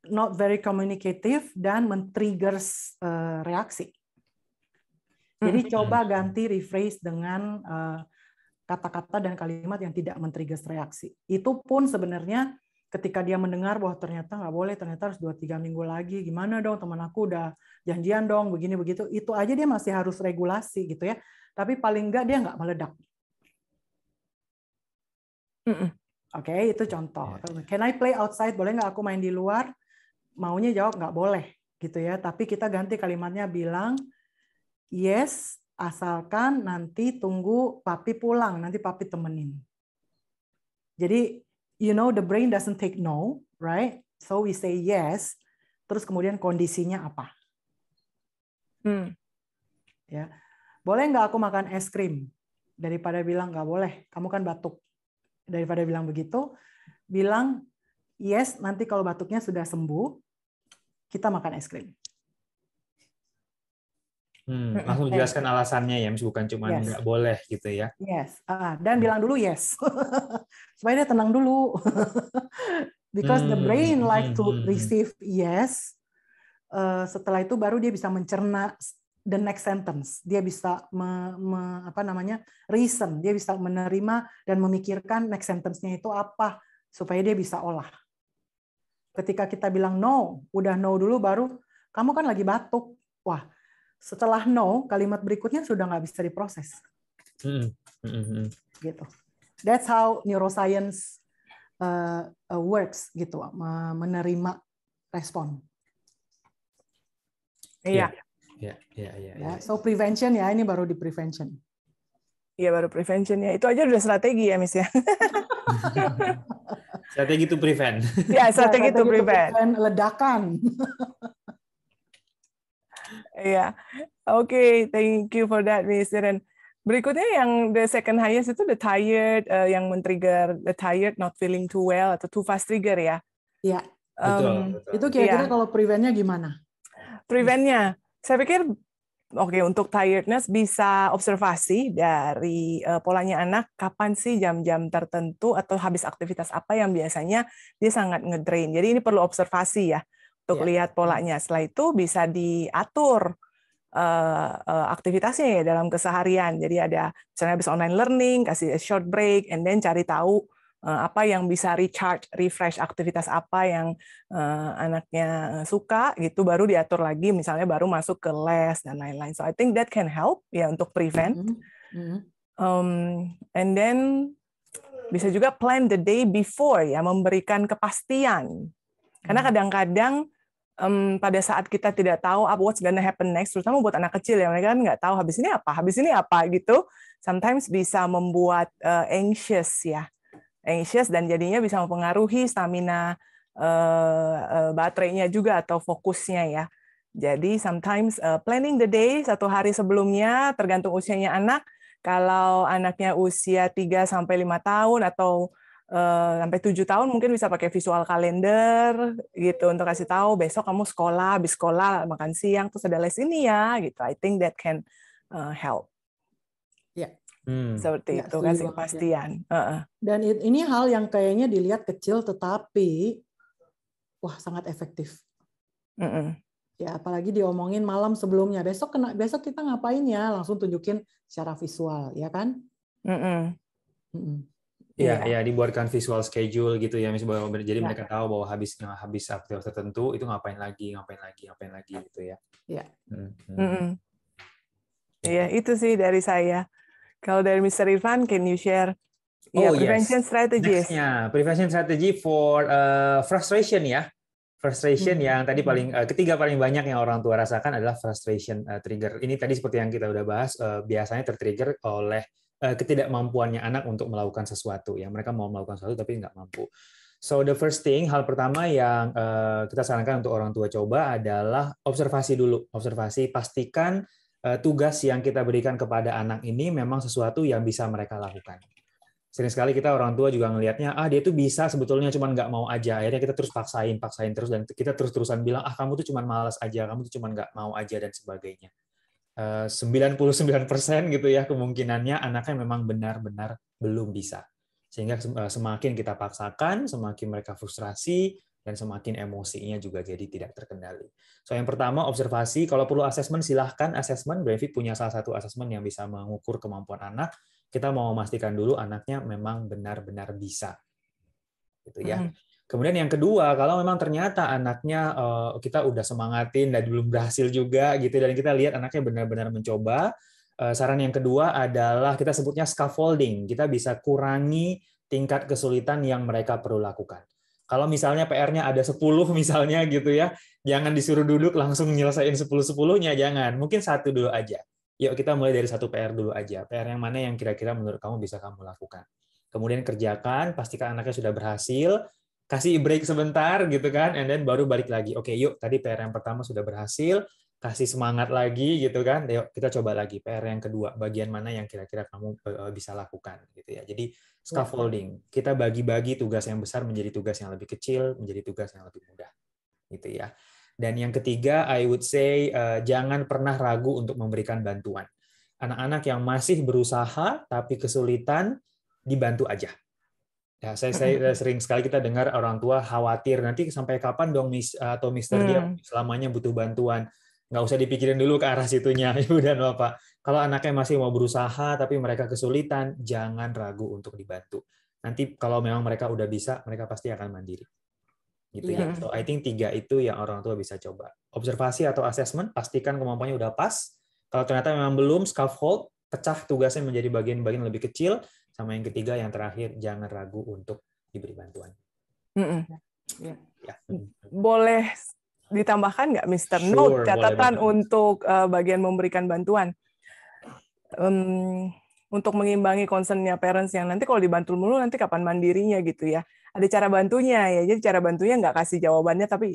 S3: Not very communicative, dan men-triggers reaksi. Jadi coba ganti rephrase dengan kata-kata dan kalimat yang tidak men-triggers reaksi. Itu pun sebenarnya ketika dia mendengar bahwa ternyata nggak boleh, ternyata harus 2-3 minggu lagi, gimana dong teman aku udah janjian dong, begini begitu, itu aja dia masih harus regulasi gitu ya. Tapi paling nggak dia nggak meledak. Oke, itu contoh. Can I play outside? Boleh nggak aku main di luar? Maunya jawab nggak boleh gitu ya. Tapi kita ganti kalimatnya, bilang yes, asalkan nanti tunggu papi pulang, nanti papi temenin. Jadi the brain doesn't take no, right? So we say yes. Terus kemudian kondisinya apa? Ya, boleh nggak aku makan es krim? Daripada bilang nggak boleh, kamu kan batuk. Daripada bilang begitu, bilang yes, nanti kalau batuknya sudah sembuh, kita makan es krim.
S1: Langsung jelaskan alasannya ya, bukan cuma
S3: Yes.
S1: nggak boleh gitu ya.
S3: Yes. Dan bilang dulu yes. Supaya dia tenang dulu. Because the brain like to receive yes. Setelah itu baru dia bisa mencerna the next sentence. Dia bisa reason. Dia bisa menerima dan memikirkan next sentence-nya itu apa supaya dia bisa olah. Ketika kita bilang no, udah no dulu baru kamu kan lagi batuk. Wah, setelah no, kalimat berikutnya sudah nggak bisa diproses. Gitu. That's how neuroscience works gitu, menerima respon.
S2: Iya.
S3: Ya. So prevention ya, ini baru di prevention.
S2: Iya, baru prevention ya. Itu aja udah strategi ya, Miss ya.
S1: Strategi to prevent.
S2: Ya, strategi to prevent.
S3: Ledakan.
S2: Iya. Oke, thank you for that, Miss. Dan berikutnya yang the second highest itu the tired, yang men-trigger the tired, not feeling too well, atau too fast trigger ya.
S3: Iya.
S1: Betul.
S3: Itu kira-kira kalau preventnya gimana?
S2: Preventnya, saya pikir untuk tiredness bisa observasi dari polanya anak, kapan sih jam-jam tertentu atau habis aktivitas apa yang biasanya dia sangat ngedrain. Jadi ini perlu observasi ya, untuk lihat polanya. Setelah itu bisa diatur aktivitasnya ya dalam keseharian. Jadi ada misalnya habis online learning, kasih a short break, and then cari tahu apa yang bisa recharge, refresh aktivitas apa yang anaknya suka gitu, baru diatur lagi, misalnya baru masuk ke les dan lain-lain. So I think that can help ya untuk prevent. And then bisa juga plan the day before ya, memberikan kepastian. Karena kadang-kadang pada saat kita tidak tahu what's gonna happen next, terutama buat anak kecil ya, mereka kan nggak tahu habis ini apa gitu. Sometimes bisa membuat anxious dan jadinya bisa mempengaruhi stamina baterainya juga atau fokusnya ya. Jadi sometimes planning the day 1 hari sebelumnya, tergantung usianya anak. Kalau anaknya usia 3-5 tahun atau sampai 7 tahun mungkin bisa pakai visual calendar gitu untuk kasih tahu besok kamu habis sekolah makan siang terus ada les ini ya gitu. I think that can help.
S3: Ya.
S2: Seperti itu, kasih kepastian. Ya.
S3: Dan ini hal yang kayaknya dilihat kecil tetapi sangat efektif. Ya, apalagi diomongin malam sebelumnya. Besok kita ngapain ya? Langsung tunjukin secara visual, ya kan?
S1: Iya, dibuatkan visual schedule gitu ya, misalnya jadi mereka tahu bahwa habis aktivitas tertentu itu ngapain lagi gitu ya.
S3: Iya.
S2: Iya, itu sih dari saya. Kalau dari Mr. Irfan, can you share prevention strategies?
S1: Next-nya, prevention strategy for frustration ya. Frustration yang tadi ketiga paling banyak yang orang tua rasakan adalah frustration trigger. Ini tadi seperti yang kita udah bahas, biasanya tertrigger oleh ketidakmampuannya anak untuk melakukan sesuatu. Yang mereka mau melakukan sesuatu tapi nggak mampu. So the first thing, hal pertama yang kita sarankan untuk orang tua coba adalah observasi dulu. Observasi, pastikan tugas yang kita berikan kepada anak ini memang sesuatu yang bisa mereka lakukan. Sering sekali kita orang tua juga ngelihatnya, dia tuh bisa sebetulnya cuma nggak mau aja. Akhirnya kita terus paksain terus, dan kita terus-terusan bilang, kamu tuh cuma malas aja, kamu tuh cuma nggak mau aja, dan sebagainya. 99% gitu ya kemungkinannya anaknya memang benar-benar belum bisa. Sehingga semakin kita paksakan, semakin mereka frustrasi, dan semakin emosinya juga jadi tidak terkendali. So yang pertama observasi, kalau perlu asesmen silahkan asesmen. Brainfeed punya salah satu asesmen yang bisa mengukur kemampuan anak. Kita mau memastikan dulu anaknya memang benar-benar bisa. Gitu ya. Kemudian yang kedua, kalau memang ternyata anaknya kita udah semangatin dan belum berhasil juga gitu, dan kita lihat anaknya benar-benar mencoba, saran yang kedua adalah kita sebutnya scaffolding. Kita bisa kurangi tingkat kesulitan yang mereka perlu lakukan. Kalau misalnya PR-nya ada 10 misalnya gitu ya, jangan disuruh duduk langsung nyelesain 10-10-nya, jangan. Mungkin 1 dulu aja. Yuk kita mulai dari 1 PR dulu aja. PR yang mana yang kira-kira menurut kamu bisa kamu lakukan. Kemudian kerjakan, pastikan anaknya sudah berhasil, kasih break sebentar gitu kan, and then baru balik lagi. Oke, yuk tadi PR yang pertama sudah berhasil, kasih semangat lagi gitu kan. Yuk kita coba lagi PR yang kedua, bagian mana yang kira-kira kamu bisa lakukan gitu ya. Jadi scaffolding, kita bagi-bagi tugas yang besar menjadi tugas yang lebih kecil, menjadi tugas yang lebih mudah gitu ya. Dan yang ketiga, I would say jangan pernah ragu untuk memberikan bantuan. Anak-anak yang masih berusaha tapi kesulitan, dibantu aja. Ya, saya sering sekali kita dengar orang tua khawatir nanti sampai kapan dong Miss atau Mister dia selamanya butuh bantuan. Nggak usah dipikirin dulu ke arah situnya, Ibu dan Bapak. Kalau anaknya masih mau berusaha tapi mereka kesulitan, jangan ragu untuk dibantu. Nanti kalau memang mereka udah bisa, mereka pasti akan mandiri. Gitu ya. So I think 3 itu yang orang tua bisa coba. Observasi atau assessment, pastikan kemampuannya udah pas. Kalau ternyata memang belum, scaffold, pecah tugasnya menjadi bagian-bagian lebih kecil. Sama yang ketiga, yang terakhir, jangan ragu untuk diberi bantuan.
S2: Ya. Boleh ditambahkan nggak, Mr. Note, catatan untuk bagian memberikan bantuan? Untuk mengimbangi concern-nya parents yang nanti kalau dibantu mulu, nanti kapan mandirinya gitu ya. Ada cara bantunya ya, jadi cara bantunya nggak kasih jawabannya, tapi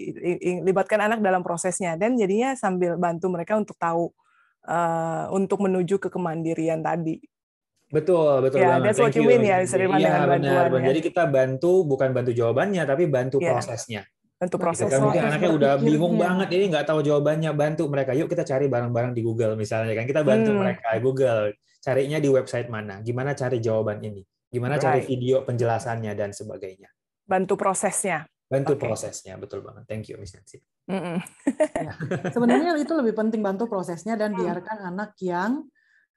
S2: libatkan anak dalam prosesnya. Dan jadinya sambil bantu mereka untuk tahu, untuk menuju ke kemandirian tadi.
S1: Betul
S2: Ya,
S1: banget.
S2: that's what you mean ya, dengan bantuan.
S1: Benar. Jadi kita bantu, bukan bantu jawabannya, tapi bantu prosesnya.
S2: Bantu prosesnya.
S1: Mungkin anaknya udah bingung banget, ini nggak tahu jawabannya, bantu mereka. Yuk kita cari bareng-bareng di Google misalnya kan. Kita bantu mereka Google, carinya di website mana, gimana cari jawaban ini, gimana cari video penjelasannya dan sebagainya.
S2: Bantu prosesnya.
S1: Prosesnya, betul banget. Thank you, Miss Nancy.
S3: Ya. Sebenarnya itu lebih penting, bantu prosesnya dan biarkan anak yang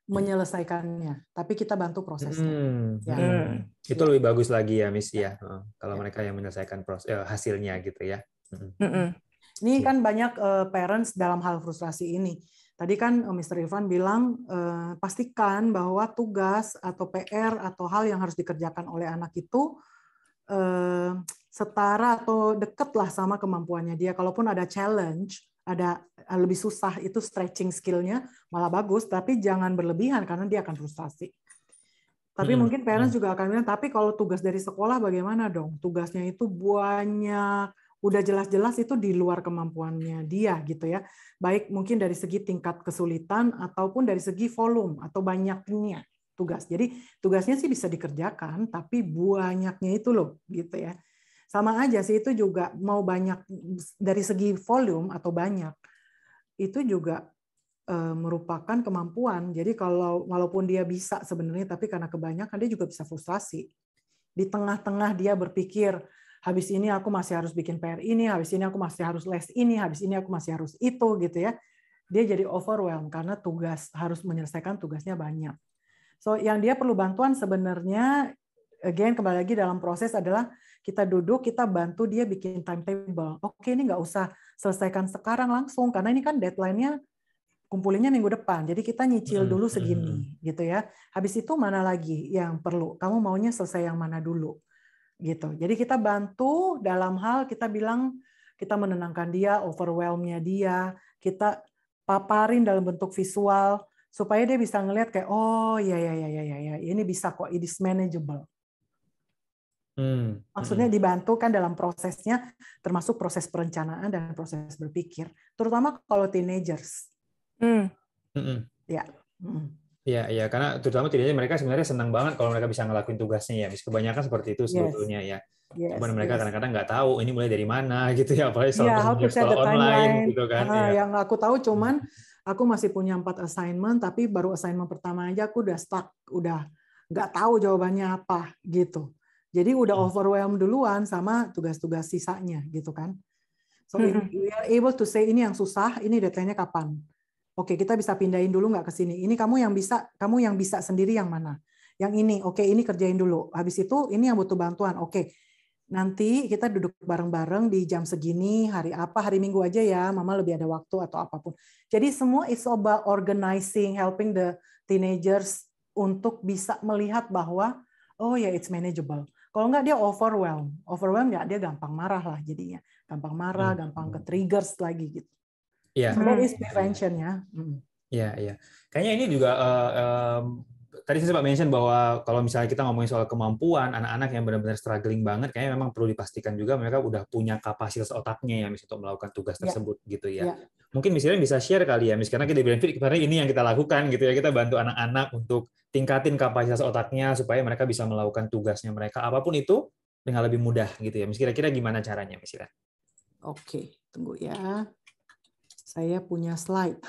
S3: menyelesaikannya, tapi kita bantu prosesnya.
S1: Itu lebih bagus lagi ya, Miss ya. Kalau mereka yang menyelesaikan hasilnya gitu ya.
S3: Ini kan banyak parents dalam hal frustrasi ini. Tadi kan Mr. Irfan bilang pastikan bahwa tugas atau PR atau hal yang harus dikerjakan oleh anak itu setara atau dekatlah sama kemampuannya dia. Kalaupun ada challenge, ada lebih susah, itu stretching skill-nya malah bagus, tapi jangan berlebihan karena dia akan frustasi. Tapi mungkin parents juga akan bilang, tapi kalau tugas dari sekolah bagaimana dong? Tugasnya itu banyak, udah jelas-jelas itu di luar kemampuannya dia gitu ya. Baik mungkin dari segi tingkat kesulitan ataupun dari segi volume atau banyaknya tugas. Jadi tugasnya sih bisa dikerjakan, tapi banyaknya itu loh gitu ya. Sama aja sih, itu juga mau banyak dari segi volume atau banyak, itu juga merupakan kemampuan. Jadi kalau walaupun dia bisa sebenarnya, tapi karena kebanyakan dia juga bisa frustrasi. Di tengah-tengah dia berpikir, habis ini aku masih harus bikin PR ini, habis ini aku masih harus les ini, habis ini aku masih harus itu gitu ya. Dia jadi overwhelmed karena harus menyelesaikan tugasnya banyak. So yang dia perlu bantuan sebenarnya, again kembali lagi dalam proses adalah kita duduk, kita bantu dia bikin timetable. Oke, ini nggak usah selesaikan sekarang langsung, karena ini kan deadline-nya kumpulinnya minggu depan. Jadi kita nyicil dulu segini, gitu ya. Habis itu mana lagi yang perlu? Kamu maunya selesai yang mana dulu? Gitu. Jadi kita bantu dalam hal kita bilang, kita menenangkan dia, overwhelm-nya dia, kita paparin dalam bentuk visual, supaya dia bisa ngelihat kayak, oh ya, ini bisa kok, it is manageable. Maksudnya dibantu kan dalam prosesnya, termasuk proses perencanaan dan proses berpikir, terutama kalau teenagers.
S1: Ya, karena terutama teenager mereka sebenarnya senang banget kalau mereka bisa ngelakuin tugasnya ya, kebanyakan seperti itu sebetulnya ya. Cuman mereka kadang-kadang nggak tahu ini mulai dari mana gitu ya, apalagi sekolah online gitu kan.
S3: Yang aku tahu cuman aku masih punya 4 assignment, tapi baru assignment pertama aja aku udah stuck, udah nggak tahu jawabannya apa gitu. Jadi udah overwhelmed duluan sama tugas-tugas sisanya gitu kan. So we are able to say ini yang susah, ini deadline-nya kapan. Oke, kita bisa pindahin dulu nggak ke sini. Ini kamu yang bisa sendiri yang mana? Yang ini, oke, ini kerjain dulu. Habis itu ini yang butuh bantuan. Oke, nanti kita duduk bareng-bareng di jam segini, hari apa, hari Minggu aja ya, Mama lebih ada waktu atau apapun. Jadi semua is about organizing, helping the teenagers untuk bisa melihat bahwa oh ya, it's manageable. Kalau nggak dia overwhelm ya dia gampang marah lah jadinya, gampang marah, gampang ke triggers lagi gitu.
S1: Iya.
S3: So that is prevention ya.
S1: Iya. Kayaknya ini juga tadi saya sempat mention bahwa kalau misalnya kita ngomongin soal kemampuan anak-anak yang benar-benar struggling banget, kayaknya memang perlu dipastikan juga mereka udah punya kapasitas otaknya ya, Miss, untuk melakukan tugas tersebut gitu ya. Mungkin misalnya bisa share kali ya, Miss, karena kita di Brainfit kemarin ini yang kita lakukan gitu ya, kita bantu anak-anak untuk tingkatin kapasitas otaknya supaya mereka bisa melakukan tugasnya mereka apapun itu dengan lebih mudah gitu ya. Miss, kira-kira gimana caranya, Miss?
S3: Oke, tunggu ya. Saya punya slide.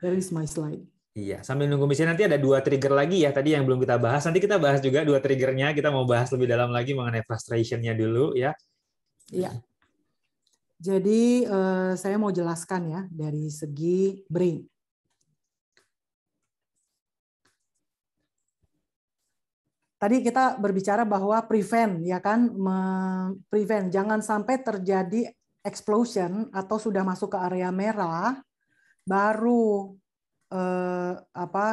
S3: Where is my slide?
S1: Iya, sambil nunggu misi nanti ada 2 trigger lagi ya tadi yang belum kita bahas. Nanti kita bahas juga 2 triggernya. Kita mau bahas lebih dalam lagi mengenai frustration-nya dulu ya.
S3: Iya. Jadi saya mau jelaskan ya dari segi brain. Tadi kita berbicara bahwa prevent ya kan, prevent jangan sampai terjadi explosion atau sudah masuk ke area merah baru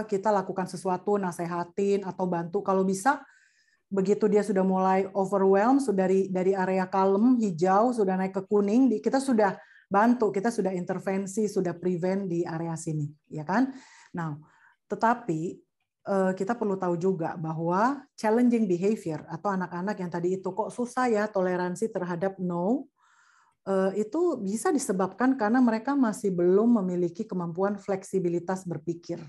S3: kita lakukan sesuatu, nasehatin atau bantu. Kalau bisa begitu dia sudah mulai overwhelmed, dari area kalem hijau sudah naik ke kuning, kita sudah bantu, kita sudah intervensi, sudah prevent di area sini, ya kan? Nah, tetapi kita perlu tahu juga bahwa challenging behavior atau anak-anak yang tadi itu kok susah ya toleransi terhadap no, itu bisa disebabkan karena mereka masih belum memiliki kemampuan fleksibilitas berpikir.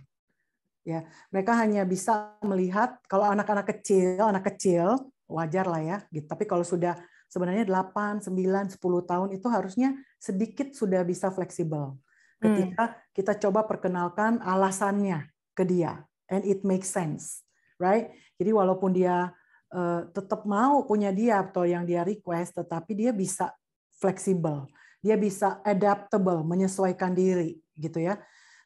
S3: Ya, mereka hanya bisa melihat kalau anak kecil wajar lah ya, gitu. Tapi kalau sudah sebenarnya 8, 9, 10 tahun itu harusnya sedikit sudah bisa fleksibel. Ketika kita coba perkenalkan alasannya ke dia, and it makes sense, right? Jadi walaupun dia tetap mau punya dia atau yang dia request, tetapi dia bisa fleksibel, dia bisa adaptable, menyesuaikan diri, gitu ya.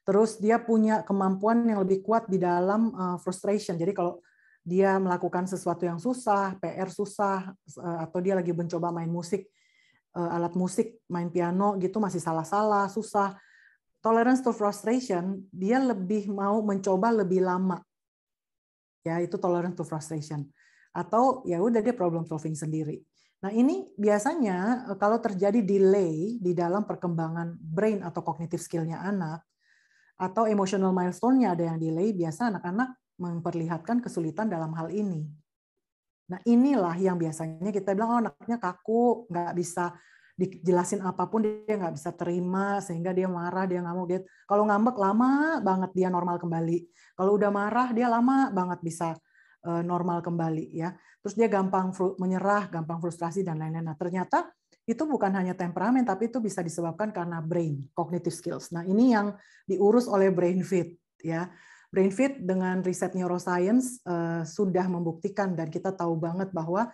S3: Terus dia punya kemampuan yang lebih kuat di dalam frustration. Jadi kalau dia melakukan sesuatu yang susah, PR susah, atau dia lagi mencoba main musik, alat musik, main piano gitu masih salah-salah, susah. Tolerance to frustration, dia lebih mau mencoba lebih lama. Ya, itu tolerance to frustration. Atau ya udah dia problem solving sendiri. Nah, ini biasanya kalau terjadi delay di dalam perkembangan brain atau cognitive skill-nya anak, atau emotional milestone-nya ada yang delay, biasa anak-anak memperlihatkan kesulitan dalam hal ini. Nah, inilah yang biasanya kita bilang, oh anaknya kaku, nggak bisa dijelasin apapun, dia nggak bisa terima, sehingga dia marah, dia ngamuk. Kalau ngambek lama banget dia normal kembali. Kalau udah marah, dia lama banget bisa normal kembali. Ya. Terus dia gampang menyerah, gampang frustrasi, dan lain-lain. Nah, ternyata itu bukan hanya temperamen, tapi itu bisa disebabkan karena brain, cognitive skills. Nah, ini yang diurus oleh BrainFit. Ya. BrainFit dengan riset neuroscience sudah membuktikan, dan kita tahu banget bahwa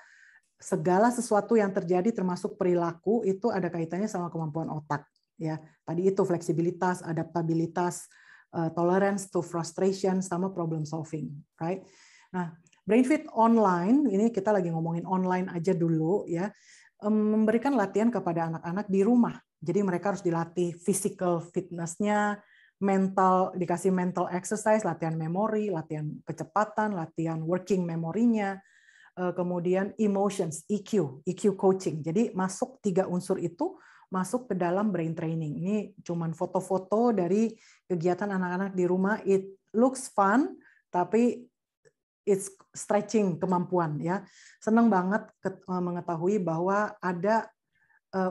S3: segala sesuatu yang terjadi termasuk perilaku itu ada kaitannya sama kemampuan otak. Ya. Tadi itu fleksibilitas, adaptabilitas, tolerance to frustration, sama problem solving. Right? Nah, BrainFit online, ini kita lagi ngomongin online aja dulu ya, memberikan latihan kepada anak-anak di rumah. Jadi mereka harus dilatih physical fitness-nya, mental, dikasih mental exercise, latihan memori, latihan kecepatan, latihan working memorinya, kemudian emotions, EQ coaching. Jadi masuk 3 unsur itu masuk ke dalam brain training. Ini cuman foto-foto dari kegiatan anak-anak di rumah. It looks fun, tapi it's stretching kemampuan ya. Senang banget mengetahui bahwa ada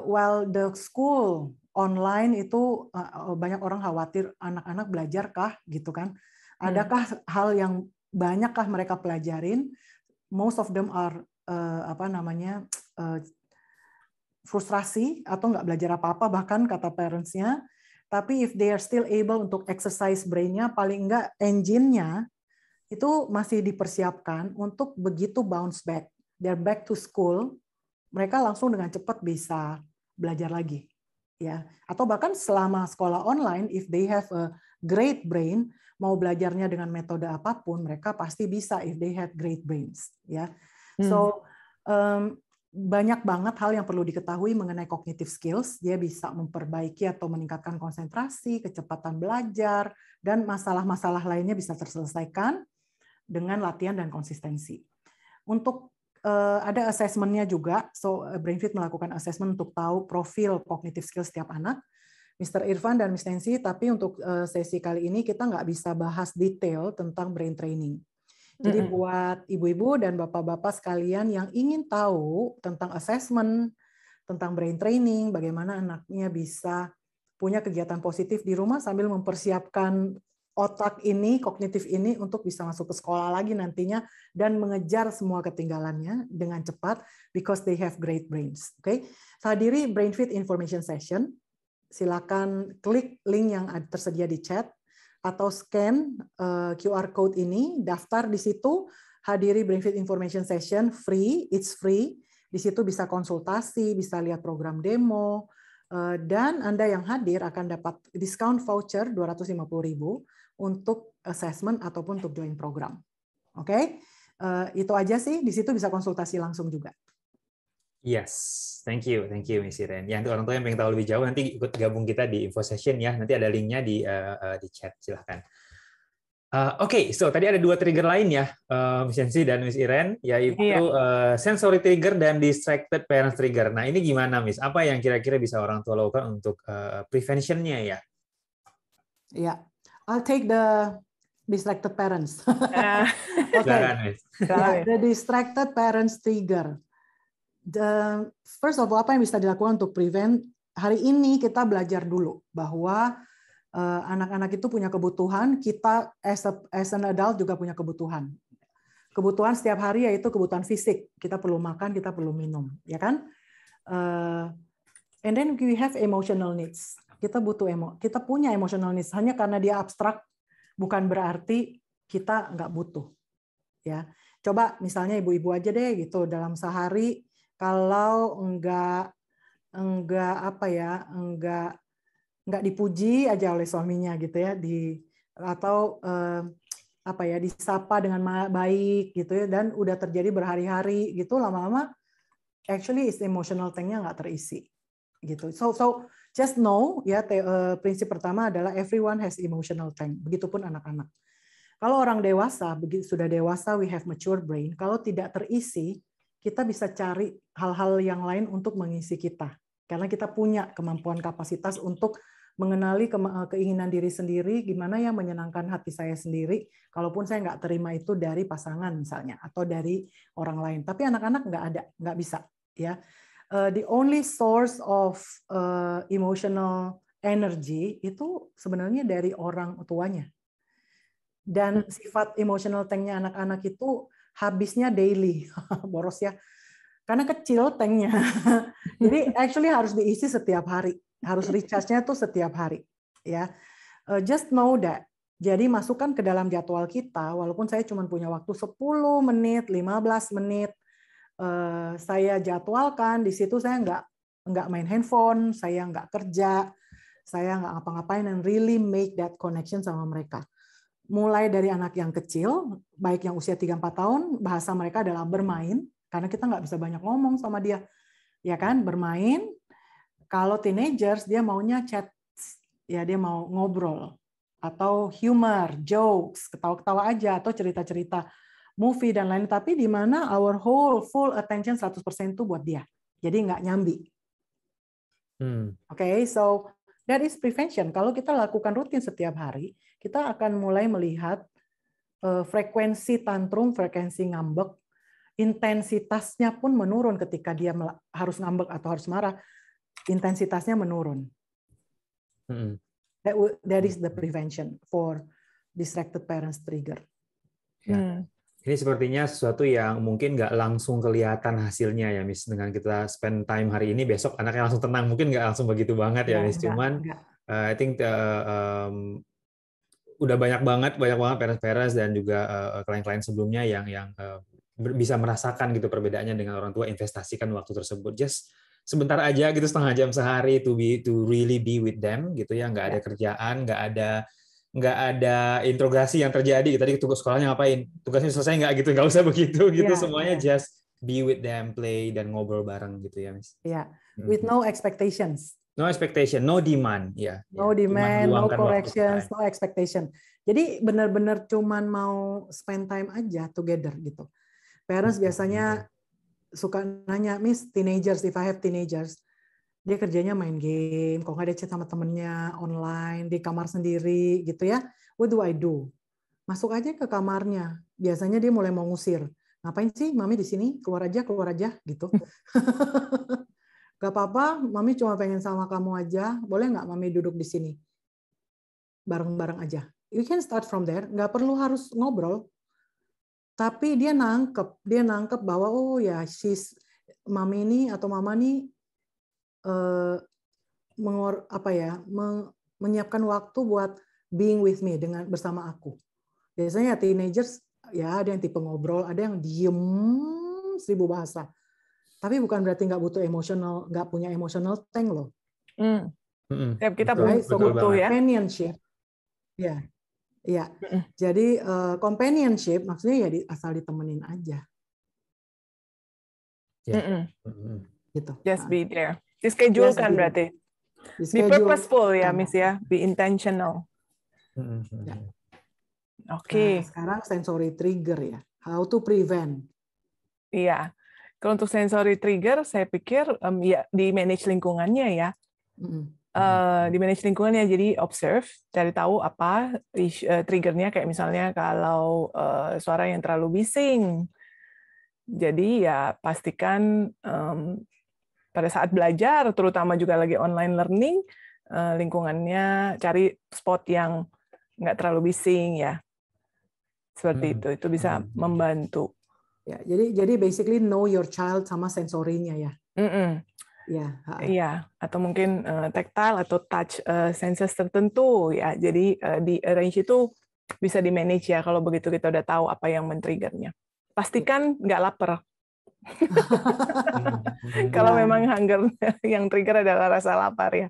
S3: while the school online itu banyak orang khawatir anak-anak belajar kah gitu kan. Adakah hal yang banyakkah mereka pelajarin? Most of them are frustrasi atau nggak belajar apa-apa bahkan kata parents-nya. Tapi if they are still able untuk exercise brain-nya, paling nggak engine-nya itu masih dipersiapkan untuk begitu bounce back, they're back to school, mereka langsung dengan cepat bisa belajar lagi, ya. Atau bahkan selama sekolah online, if they have a great brain, mau belajarnya dengan metode apapun, mereka pasti bisa if they have great brains, ya. So banyak banget hal yang perlu diketahui mengenai cognitive skills. Dia bisa memperbaiki atau meningkatkan konsentrasi, kecepatan belajar, dan masalah-masalah lainnya bisa terselesaikan dengan latihan dan konsistensi. Untuk ada assessment-nya juga, so BrainFit melakukan assessment untuk tahu profil cognitive skills setiap anak. Mr. Irfan dan Miss Nancy, tapi untuk sesi kali ini kita nggak bisa bahas detail tentang brain training. Jadi buat ibu-ibu dan bapak-bapak sekalian yang ingin tahu tentang assessment, tentang brain training, bagaimana anaknya bisa punya kegiatan positif di rumah sambil mempersiapkan otak ini, kognitif ini untuk bisa masuk ke sekolah lagi nantinya dan mengejar semua ketinggalannya dengan cepat because they have great brains. Oke, hadiri BrainFit information session silakan klik link yang tersedia di chat atau scan QR code ini, daftar di situ, hadiri Brainfeed Information Session free, it's free. Di situ bisa konsultasi, bisa lihat program demo, dan Anda yang hadir akan dapat diskon voucher 250.000 untuk assessment ataupun untuk join program. Oke, itu aja sih. Di situ bisa konsultasi langsung juga.
S1: Yes, thank you Miss Iren. Ya, untuk orang tua yang pengen tahu lebih jauh nanti ikut gabung kita di info session ya. Nanti ada linknya di chat, silahkan. Oke, so tadi ada 2 trigger lain ya, Miss Yancy dan Miss Iren, yaitu sensory trigger dan distracted parents trigger. Nah, ini gimana, Miss? Apa yang kira-kira bisa orang tua lakukan untuk prevention-nya ya?
S3: Ya, I'll take the distracted parents. Okay. The distracted parents trigger. First of all, apa yang bisa dilakukan untuk prevent? Hari ini kita belajar dulu bahwa anak-anak itu punya kebutuhan, kita as an adult juga punya kebutuhan. Kebutuhan setiap hari yaitu kebutuhan fisik. Kita perlu makan, kita perlu minum, ya kan? And then we have emotional needs. Kita punya emotional needs. Hanya karena dia abstrak, bukan berarti kita nggak butuh. Ya, coba misalnya ibu-ibu aja deh gitu, dalam sehari kalau enggak dipuji aja oleh suaminya gitu ya, atau disapa dengan baik gitu ya, dan udah terjadi berhari-hari gitu, lama-lama actually is emotional tank-nya nggak terisi gitu. So just know ya, prinsip pertama adalah everyone has emotional tank, begitupun anak-anak. Kalau orang dewasa, sudah dewasa, we have mature brain, kalau tidak terisi, kita bisa cari hal-hal yang lain untuk mengisi kita. Karena kita punya kemampuan kapasitas untuk mengenali keinginan diri sendiri, gimana yang menyenangkan hati saya sendiri, kalaupun saya nggak terima itu dari pasangan misalnya, atau dari orang lain. Tapi anak-anak nggak bisa. Ya. The only source of emotional energy itu sebenarnya dari orang tuanya. Dan sifat emotional tank-nya anak-anak itu habisnya daily, boros ya. Karena kecil tanknya. Jadi actually harus diisi setiap hari. Harus recharge-nya tuh setiap hari. Ya, just know that. Jadi masukkan ke dalam jadwal kita, walaupun saya cuma punya waktu 10 menit, 15 menit, saya jadwalkan, di situ saya nggak main handphone, saya nggak kerja, saya nggak ngapa-ngapain, and really make that connection sama mereka. Mulai dari anak yang kecil, baik yang usia 3-4 tahun, bahasa mereka adalah bermain, karena kita nggak bisa banyak ngomong sama dia. Ya kan, bermain. Kalau teenagers, dia maunya chat, ya dia mau ngobrol. Atau humor, jokes, ketawa-ketawa aja, atau cerita-cerita movie dan lain, tapi di mana our full attention 100% itu buat dia. Jadi nggak nyambi. Okay, so that is prevention. Kalau kita lakukan rutin setiap hari, kita akan mulai melihat frekuensi tantrum, frekuensi ngambek, intensitasnya pun menurun ketika dia harus ngambek atau harus marah. Intensitasnya menurun. That is the prevention for distracted parents trigger.
S1: Ya. Ini sepertinya sesuatu yang mungkin nggak langsung kelihatan hasilnya ya, Miss. Dengan kita spend time hari ini, besok anaknya langsung tenang. Mungkin nggak langsung begitu banget ya, Miss. Cuman I think udah banyak banget parents-parents dan juga klien-klien sebelumnya yang bisa merasakan gitu perbedaannya dengan orang tua, investasikan waktu tersebut. Just sebentar aja gitu, setengah jam sehari to really be with them gitu ya, nggak ada kerjaan, nggak ada interogasi yang terjadi. Tadi tugas sekolahnya ngapain, tugasnya selesai nggak gitu, nggak usah begitu gitu, semuanya just be with them, play dan ngobrol bareng gitu ya, Miss.
S3: Ya, with no expectations.
S1: No expectation, no demand, ya.
S3: No demand, no corrections, no expectation. Jadi benar-benar cuman mau spend time aja together gitu. Parents biasanya suka nanya, Miss, teenagers, if I have teenagers, dia kerjanya main game, kalau nggak dia chat sama temennya online, di kamar sendiri gitu ya. What do I do? Masuk aja ke kamarnya. Biasanya dia mulai mau ngusir. Ngapain sih, Mami di sini? Keluar aja gitu. Gak apa-apa, Mami cuma pengen sama kamu aja. Boleh nggak Mami duduk di sini? Bareng-bareng aja. You can start from there. Nggak perlu harus ngobrol. Tapi dia nangkep bahwa oh ya, Mami ini atau Mama ini menyiapkan waktu buat being with me bersama aku. Biasanya teenagers ya ada yang tipe ngobrol, ada yang diem 1000 bahasa. Tapi bukan berarti nggak butuh emosional, nggak punya emotional tank loh.
S2: Kita
S3: butuh ya. Companionship. Ya, ya. Jadi companionship maksudnya ya asal ditemenin aja.
S2: Gitu. Just be there. Di schedule kan berarti. Be purposeful ya, Miss ya. Be intentional.
S3: Ya.
S2: Oke.
S3: Nah, sekarang sensory trigger ya. How to prevent.
S2: Iya. Kalau untuk sensory trigger, saya pikir ya di manage lingkungannya ya. Di manage lingkungannya, jadi observe, cari tahu apa triggernya, kayak misalnya kalau suara yang terlalu bising. Jadi ya pastikan pada saat belajar, terutama juga lagi online learning, lingkungannya cari spot yang nggak terlalu bising ya. Seperti itu bisa membantu.
S3: Ya, jadi basically know your child sama sensorinya ya. Ya.
S2: Iya, atau mungkin tactile atau touch senses tertentu ya. Jadi di arrange itu bisa di manage ya kalau begitu kita udah tahu apa yang men-triggernya. Pastikan nggak lapar. Kalau memang hunger yang trigger adalah rasa lapar ya.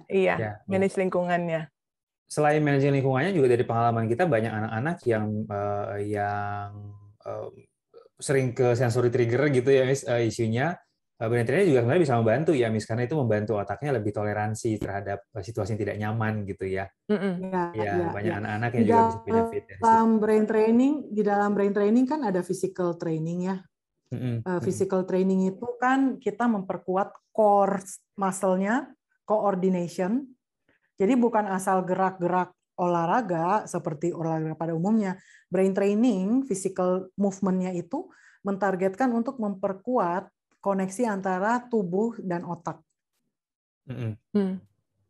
S2: Iya, manage lingkungannya.
S1: Selain manage lingkungannya juga dari pengalaman kita banyak anak-anak yang sering ke sensory trigger gitu ya, Miss, isunya. Brain training juga sebenarnya bisa membantu ya, Miss, karena itu membantu otaknya lebih toleransi terhadap situasi yang tidak nyaman gitu ya. Banyak anak-anak yang juga bisa benefit dari situ.
S3: Di dalam brain training kan ada physical training ya. Physical training itu kan kita memperkuat core muscle-nya, coordination. Jadi bukan asal gerak-gerak olahraga seperti olahraga pada umumnya. Brain training, physical movement-nya itu mentargetkan untuk memperkuat koneksi antara tubuh dan otak.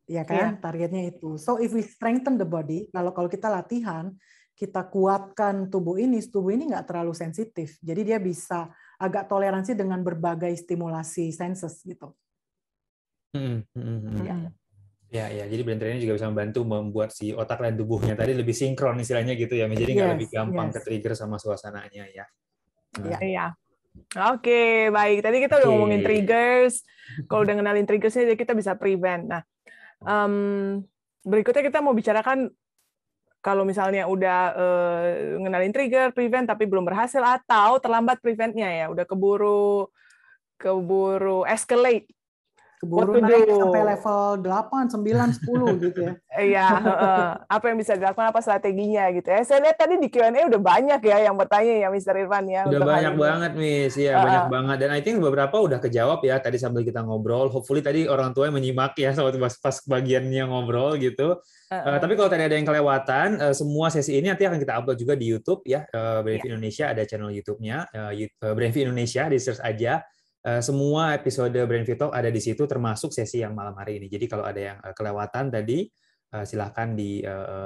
S3: Ya kan, targetnya itu. So if we strengthen the body, kalau kita latihan, kita kuatkan tubuh ini nggak terlalu sensitif. Jadi dia bisa agak toleransi dengan berbagai stimulasi senses gitu.
S1: Ya, jadi brain training juga bisa membantu membuat si otak dan tubuhnya tadi lebih sinkron istilahnya gitu ya. Jadi nggak lebih gampang ke-trigger sama suasananya ya.
S2: Iya. Oke, baik. Tadi kita udah ngomongin triggers. Kalau udah ngenalin triggersnya, kita bisa prevent. Nah, berikutnya kita mau bicarakan kalau misalnya udah ngenalin trigger, prevent, tapi belum berhasil atau terlambat preventnya ya, udah keburu escalate.
S3: Keburu naik sampai level 8, 9, 10 gitu ya.
S2: Iya, apa yang bisa dilakukan, apa strateginya gitu ya. Saya lihat tadi di Q&A udah banyak ya yang bertanya ya, Mr. Irfan ya.
S1: Udah banyak banget, Miss. Ya, banyak banget. Dan I think beberapa udah kejawab ya tadi sambil kita ngobrol. Hopefully tadi orang tua yang menyimak ya pas bagiannya ngobrol gitu. Tapi kalau tadi ada yang kelewatan, semua sesi ini nanti akan kita upload juga di YouTube ya. Brainfit Indonesia ada channel YouTube-nya. Brainfit Indonesia, di search aja. Semua episode Brainfit Talk ada di situ, termasuk sesi yang malam hari ini. Jadi kalau ada yang kelewatan tadi, silahkan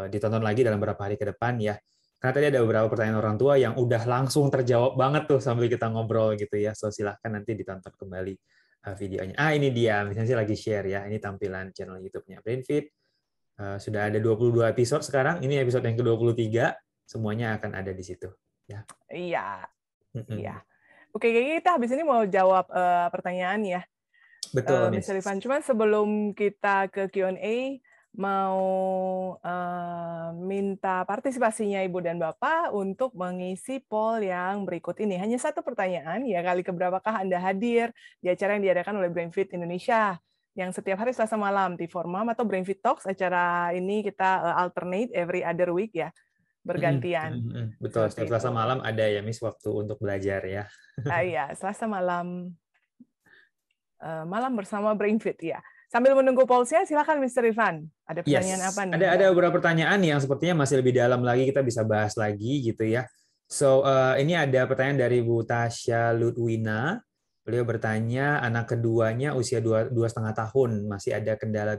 S1: ditonton lagi dalam beberapa hari ke depan ya. Karena tadi ada beberapa pertanyaan orang tua yang udah langsung terjawab banget tuh sambil kita ngobrol gitu ya. So silahkan nanti ditonton kembali videonya. Ini dia, misalnya lagi share ya. Ini tampilan channel YouTube-nya Brainfit. Sudah ada 22 episode sekarang. Ini episode yang ke-23. Semuanya akan ada di situ. Ya.
S2: Iya. Iya. Oke, kita habis ini mau jawab pertanyaan ya.
S1: Betul,
S2: Mr. Irfan. Cuman sebelum kita ke Q&A, mau minta partisipasinya Ibu dan Bapak untuk mengisi poll yang berikut ini. Hanya satu pertanyaan, ya kali keberapakah Anda hadir di acara yang diadakan oleh Brainfit Indonesia, yang setiap hari Selasa malam di Formam atau Brainfit Talks. Acara ini kita alternate every other week ya. Bergantian.
S1: Betul, setiap Selasa malam ada ya, Miss, waktu untuk belajar ya.
S2: Iya, Selasa malam bersama Brainfit ya. Sambil menunggu polsnya, silakan Mr. Irfan. Ada pertanyaan apa nih?
S1: Ada beberapa pertanyaan yang sepertinya masih lebih dalam lagi, kita bisa bahas lagi gitu ya. So, ini ada pertanyaan dari Bu Tasya Ludwina. Beliau bertanya, anak keduanya usia 2,5 tahun, masih ada kendala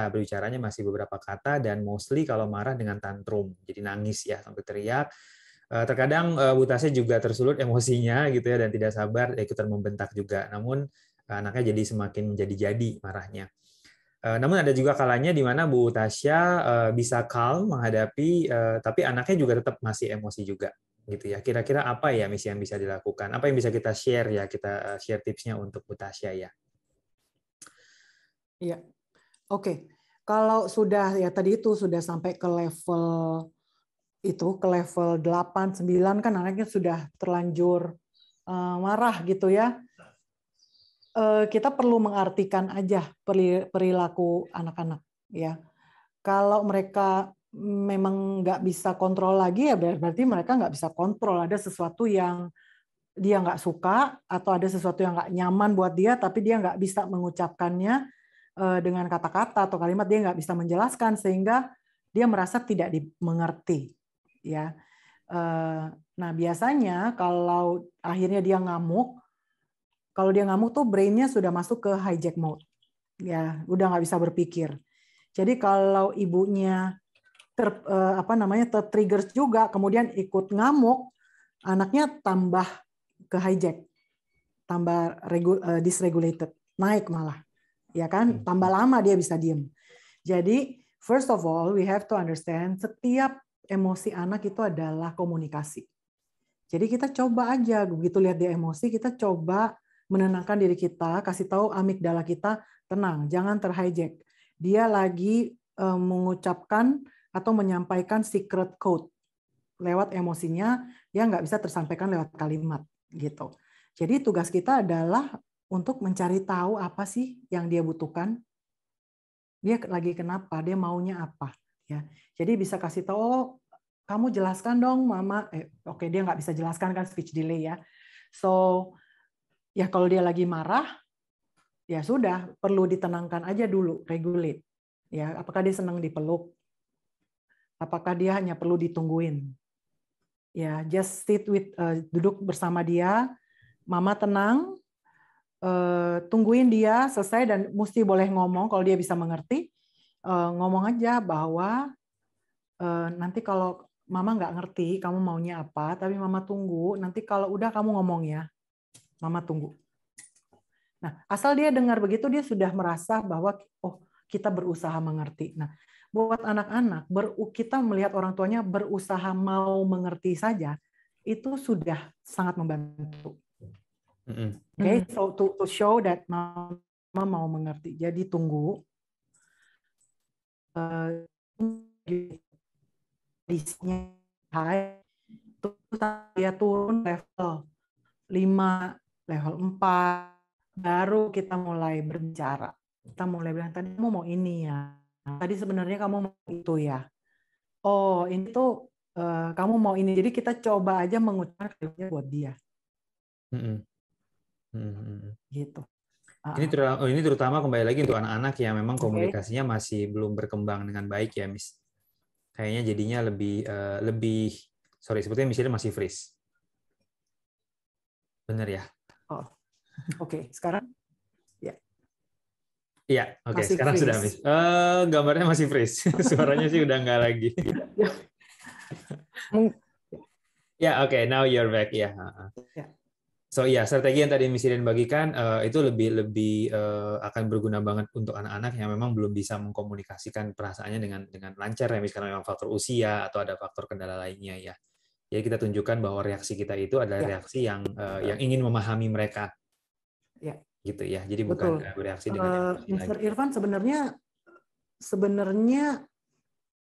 S1: berbicaranya masih beberapa kata, dan mostly kalau marah dengan tantrum, jadi nangis ya, sampai teriak. Terkadang Bu Tasya juga tersulut emosinya gitu ya, dan tidak sabar, ikutan membentak juga. Namun anaknya jadi semakin menjadi-jadi marahnya. Namun ada juga kalanya di mana Bu Tasya bisa calm menghadapi, tapi anaknya juga tetap masih emosi juga, gitu ya. Kira-kira apa ya misi yang bisa dilakukan? Apa yang bisa kita share ya? Kita share tipsnya untuk Bu Tasya ya.
S3: Iya, oke. Kalau sudah ya tadi itu sudah sampai ke level itu, ke level 8, 9 kan anaknya sudah terlanjur marah gitu ya. Kita perlu mengartikan aja perilaku anak-anak ya. Kalau mereka memang nggak bisa kontrol lagi ya berarti mereka nggak bisa kontrol. Ada sesuatu yang dia nggak suka atau ada sesuatu yang nggak nyaman buat dia tapi dia nggak bisa mengucapkannya dengan kata-kata atau kalimat, dia nggak bisa menjelaskan sehingga dia merasa tidak dimengerti ya. Nah biasanya kalau akhirnya dia ngamuk, kalau dia ngamuk tuh brainnya sudah masuk ke hijack mode, ya udah nggak bisa berpikir. Jadi kalau ibunya tertrigger juga, kemudian ikut ngamuk, anaknya tambah ke hijack, tambah dysregulated, naik malah, ya kan? Tambah lama dia bisa diem. Jadi first of all we have to understand setiap emosi anak itu adalah komunikasi. Jadi kita coba aja begitu lihat dia emosi, kita coba menenangkan diri kita, kasih tahu amigdala kita tenang, jangan terhijack. Dia lagi mengucapkan atau menyampaikan secret code lewat emosinya, dia nggak bisa tersampaikan lewat kalimat gitu. Jadi tugas kita adalah untuk mencari tahu apa sih yang dia butuhkan, dia lagi kenapa, dia maunya apa, ya. Jadi bisa kasih tahu, oh, kamu jelaskan dong, mama. Oke, dia nggak bisa jelaskan kan speech delay ya. So ya kalau dia lagi marah, ya sudah perlu ditenangkan aja dulu, regulate. Ya, apakah dia senang dipeluk? Apakah dia hanya perlu ditungguin? Ya, just sit with, duduk bersama dia, mama tenang, tungguin dia selesai dan mesti boleh ngomong kalau dia bisa mengerti, ngomong aja bahwa nanti kalau mama nggak ngerti kamu maunya apa, tapi mama tunggu, nanti kalau udah kamu ngomong ya, mama tunggu. Nah, asal dia dengar begitu, dia sudah merasa bahwa oh kita berusaha mengerti. Nah, buat anak-anak, kita melihat orang tuanya berusaha mau mengerti saja, itu sudah sangat membantu. Okay, so to show that mama mau mengerti. Jadi tunggu. Kondisinya high, terus dia turun level 5, level 4, baru kita mulai berbicara. Kita mulai bilang, tadi kamu mau ini ya. Tadi sebenarnya kamu mau itu ya. Oh, ini tuh kamu mau ini. Jadi kita coba aja mengucapkan kalimatnya buat dia. Gitu.
S1: Ini terutama kembali lagi untuk anak-anak yang memang komunikasinya masih belum berkembang dengan baik ya, Miss. Kayaknya jadinya lebih sepertinya misalnya masih freeze. Benar ya?
S3: Oh, oke. Sekarang? Ya.
S1: Iya, oke. Sekarang
S3: freeze.
S1: sudah, Miss. Gambarnya masih freeze. Suaranya sih udah nggak lagi. Ya, oke. Now you're back. Ya. So ya, strategi yang tadi Miss Irene bagikan itu lebih akan berguna banget untuk anak-anak yang memang belum bisa mengkomunikasikan perasaannya dengan lancar ya, misalnya memang faktor usia atau ada faktor kendala lainnya ya. Jadi kita tunjukkan bahwa reaksi kita itu adalah reaksi yang ingin memahami mereka.
S3: Ya.
S1: Gitu ya. Jadi bukan bereaksi dengan emosi
S3: Mr.
S1: lagi.
S3: Irfan, sebenarnya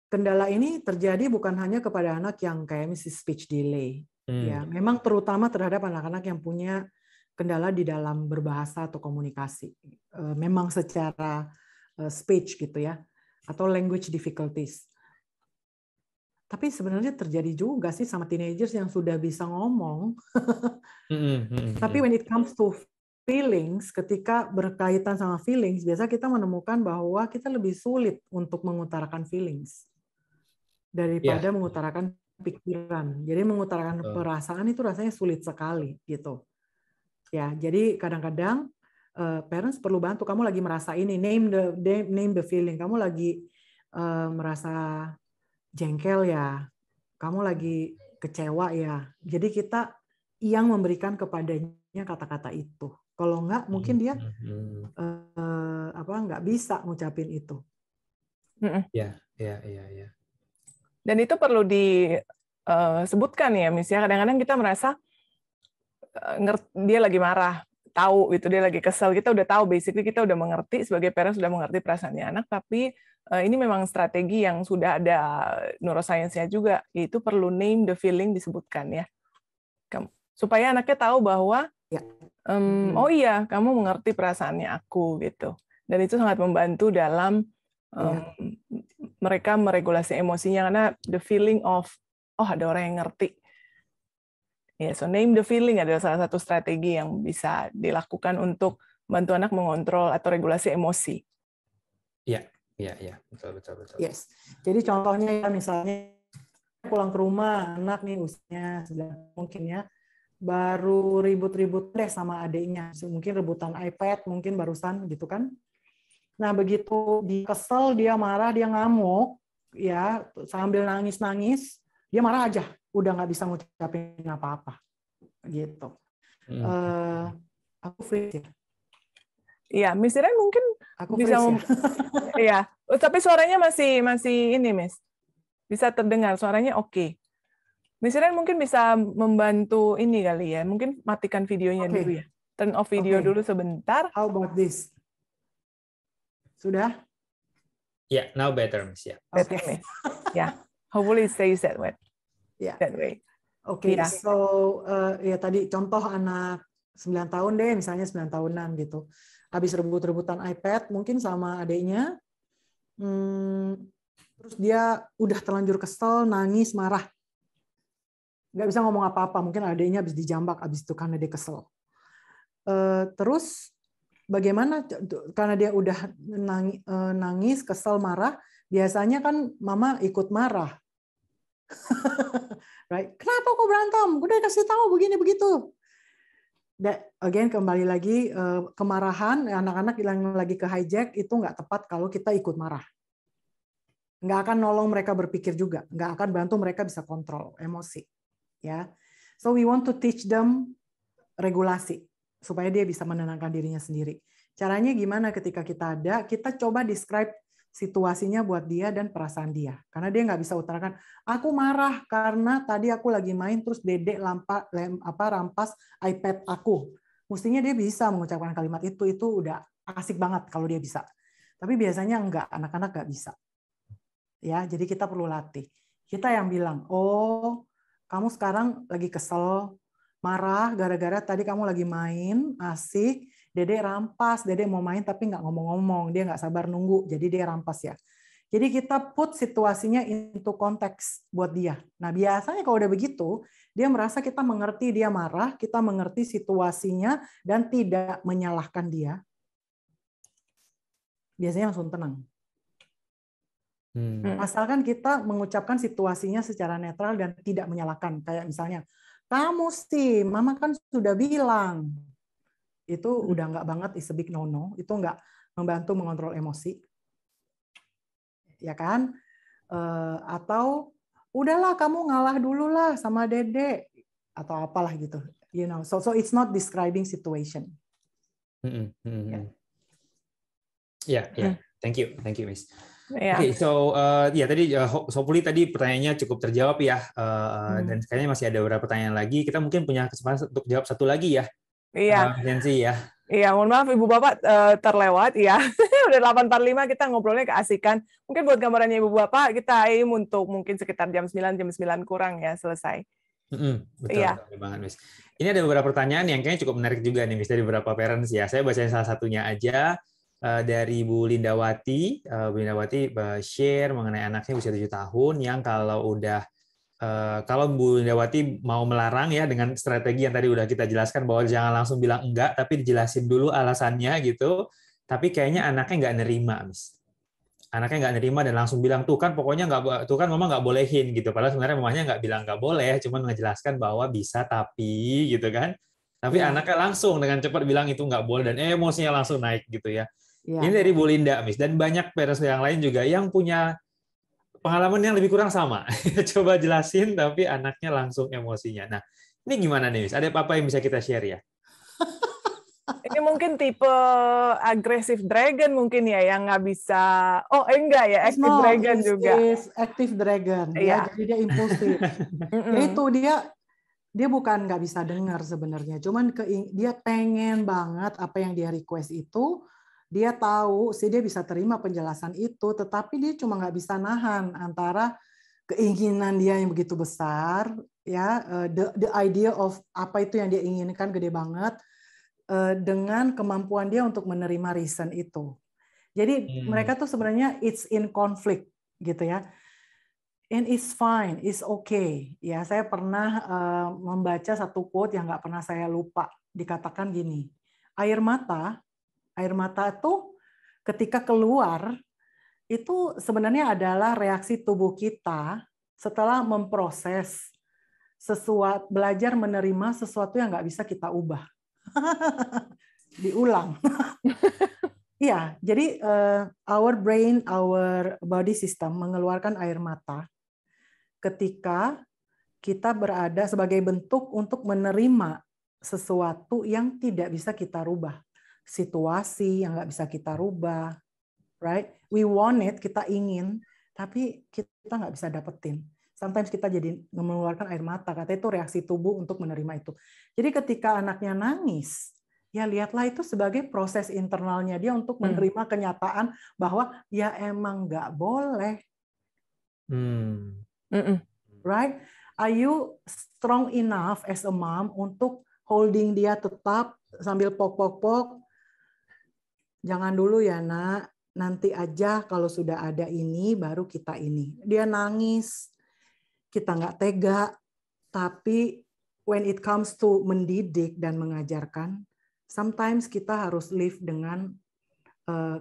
S3: kendala ini terjadi bukan hanya kepada anak yang kayak Mrs. speech delay. Ya, memang terutama terhadap anak-anak yang punya kendala di dalam berbahasa atau komunikasi. Memang secara speech gitu ya, atau language difficulties. Tapi sebenarnya terjadi juga sih sama teenagers yang sudah bisa ngomong. Tapi when it comes to feelings, ketika berkaitan sama feelings, biasa kita menemukan bahwa kita lebih sulit untuk mengutarakan feelings daripada mengutarakan pikiran. Jadi mengutarakan perasaan itu rasanya sulit sekali gitu. Ya, jadi kadang-kadang parents perlu bantu. Kamu lagi merasa ini, name the feeling. Kamu lagi merasa jengkel ya. Kamu lagi kecewa ya. Jadi kita yang memberikan kepadanya kata-kata itu. Kalau enggak, mungkin dia nggak bisa ngucapin itu.
S1: Ya.
S2: Dan itu perlu disebutkan ya, misalnya kadang-kadang kita merasa dia lagi marah, tahu itu dia lagi kesel, kita udah tahu, basically kita udah mengerti, sebagai parents sudah mengerti perasaannya anak, tapi ini memang strategi yang sudah ada neuroscience-nya juga, yaitu perlu name the feeling disebutkan ya, supaya anaknya tahu bahwa oh iya kamu mengerti perasaannya aku gitu, dan itu sangat membantu dalam mereka meregulasi emosinya, karena the feeling of ada orang yang ngerti. Ya, so name the feeling adalah salah satu strategi yang bisa dilakukan untuk bantu anak mengontrol atau regulasi emosi.
S1: Iya, betul.
S3: Yes. Jadi contohnya ya, misalnya pulang ke rumah, anak nih usianya 9 mungkin ya, baru ribut-ribut deh sama adiknya, mungkin rebutan iPad, mungkin barusan gitu kan. Nah, begitu dia kesel, dia marah, dia ngamuk, ya sambil nangis-nangis, dia marah aja, udah nggak bisa ngucapin apa-apa, gitu. Aku freeze ya.
S2: Iya, Miss Iren mungkin
S3: aku
S2: bisa
S3: ya.
S2: Iya, tapi suaranya masih ini, Miss. Bisa terdengar, suaranya oke. Miss Iren mungkin bisa membantu ini kali ya, mungkin matikan videonya dulu ya. Turn off video dulu sebentar.
S3: How about this? Sudah?
S1: Yeah, now better, Miss. Yeah.
S2: Better, Miss. Yeah. Hopefully it stays that way.
S3: Yeah.
S2: That way.
S3: Oke, so ya tadi contoh anak 9 tahun deh, misalnya 9 tahunan gitu. Habis rebut-rebutan iPad mungkin sama adiknya. Terus dia udah terlanjur kesel, nangis, marah. Nggak bisa ngomong apa-apa, mungkin adiknya habis dijambak habis itu karena dia kesel. Terus bagaimana karena dia udah nangis, kesel, marah, biasanya kan mama ikut marah. Right? Kenapa kok berantem? Udah kasih tahu begini begitu. Again kembali lagi, kemarahan anak-anak yang lagi ke hijack itu nggak tepat kalau kita ikut marah. Nggak akan nolong mereka berpikir juga, nggak akan bantu mereka bisa kontrol emosi. Ya, so we want to teach them regulasi supaya dia bisa menenangkan dirinya sendiri. Caranya gimana ketika kita ada, kita coba describe situasinya buat dia dan perasaan dia. Karena dia nggak bisa utarakan, aku marah karena tadi aku lagi main terus dedek rampas iPad aku. Mestinya dia bisa mengucapkan kalimat itu udah asik banget kalau dia bisa. Tapi biasanya enggak, anak-anak nggak bisa. Ya, jadi kita perlu latih. Kita yang bilang, oh kamu sekarang lagi kesel, marah gara-gara tadi kamu lagi main, asik, Dedek rampas, Dedek mau main tapi nggak ngomong-ngomong, dia nggak sabar nunggu, jadi dia rampas ya. Jadi kita put situasinya into konteks buat dia. Nah biasanya kalau udah begitu, dia merasa kita mengerti dia marah, kita mengerti situasinya dan tidak menyalahkan dia. Biasanya langsung tenang. Asalkan kita mengucapkan situasinya secara netral dan tidak menyalahkan. Kayak misalnya, kamu sih, mama kan sudah bilang. Itu udah nggak banget, is a big no-no. Itu nggak membantu mengontrol emosi. Ya kan? Atau, udahlah kamu ngalah dulu lah sama Dedek. Atau apalah gitu. You know, so it's not describing situation.
S1: Ya. Thank you, Miss.
S2: Yeah.
S1: Oke, so tadi hopefully tadi pertanyaannya cukup terjawab ya, dan kayaknya masih ada beberapa pertanyaan lagi. Kita mungkin punya kesempatan untuk jawab satu lagi ya.
S2: Iya.
S1: Nancy ya.
S2: Iya, mohon maaf Ibu Bapak terlewat ya. Udah 8.45 kita ngobrolnya keasikan. Mungkin buat gambarannya Ibu Bapak kita aim untuk mungkin sekitar jam 9 kurang ya selesai.
S1: Betul,
S2: iya.
S1: betul banget, Miss. Ini ada beberapa pertanyaan yang kayaknya cukup menarik juga nih, Miss, dari beberapa parents ya. Saya bacain salah satunya aja. Dari Bu Lindawati. Bu Lindawati share mengenai anaknya usia 7 tahun yang kalau Bu Lindawati mau melarang ya dengan strategi yang tadi udah kita jelaskan bahwa jangan langsung bilang enggak, tapi dijelasin dulu alasannya gitu. Tapi kayaknya anaknya nggak nerima, Miss. Anaknya nggak nerima dan langsung bilang tuh kan pokoknya nggak, tuh kan mama nggak bolehin gitu. Padahal sebenarnya mamanya nggak bilang nggak boleh, cuma ngejelaskan bahwa bisa tapi gitu kan. Tapi anaknya langsung dengan cepat bilang itu nggak boleh dan emosinya langsung naik gitu ya. Ini dari Bu Linda, Miss, dan banyak parents yang lain juga yang punya pengalaman yang lebih kurang sama. Coba jelasin, tapi anaknya langsung emosinya. Nah, ini gimana nih, Miss? Ada apa yang bisa kita share ya?
S2: Ini mungkin tipe aggressive dragon mungkin ya, yang nggak bisa. Oh enggak ya, active dragon juga.
S3: Is active dragon. Ya, jadi dia impulsif. Ya itu dia bukan nggak bisa dengar sebenarnya, cuman dia pengen banget apa yang dia request itu, dia tahu sih dia bisa terima penjelasan itu, tetapi dia cuma nggak bisa nahan antara keinginan dia yang begitu besar, ya, the idea of apa itu yang dia inginkan gede banget, dengan kemampuan dia untuk menerima reason itu. Jadi mereka tuh sebenarnya it's in conflict gitu ya. And it's fine, it's okay. Ya, saya pernah membaca satu quote yang nggak pernah saya lupa. Dikatakan gini, air mata itu ketika keluar itu sebenarnya adalah reaksi tubuh kita setelah memproses sesuatu, belajar menerima sesuatu yang nggak bisa kita ubah. Diulang. Iya, jadi our brain, our body system mengeluarkan air mata ketika kita berada sebagai bentuk untuk menerima sesuatu yang tidak bisa kita rubah. Situasi yang nggak bisa kita rubah. Right? We want it, kita ingin, tapi kita nggak bisa dapetin. Sometimes kita jadi mengeluarkan air mata, katanya itu reaksi tubuh untuk menerima itu. Jadi ketika anaknya nangis, ya lihatlah itu sebagai proses internalnya dia untuk menerima kenyataan bahwa ya emang nggak boleh. Right? Are you strong enough as a mom untuk holding dia tetap sambil pok-pok-pok? Jangan dulu ya nak, nanti aja kalau sudah ada ini baru kita ini. Dia nangis, kita nggak tega, tapi when it comes to mendidik dan mengajarkan, sometimes kita harus live dengan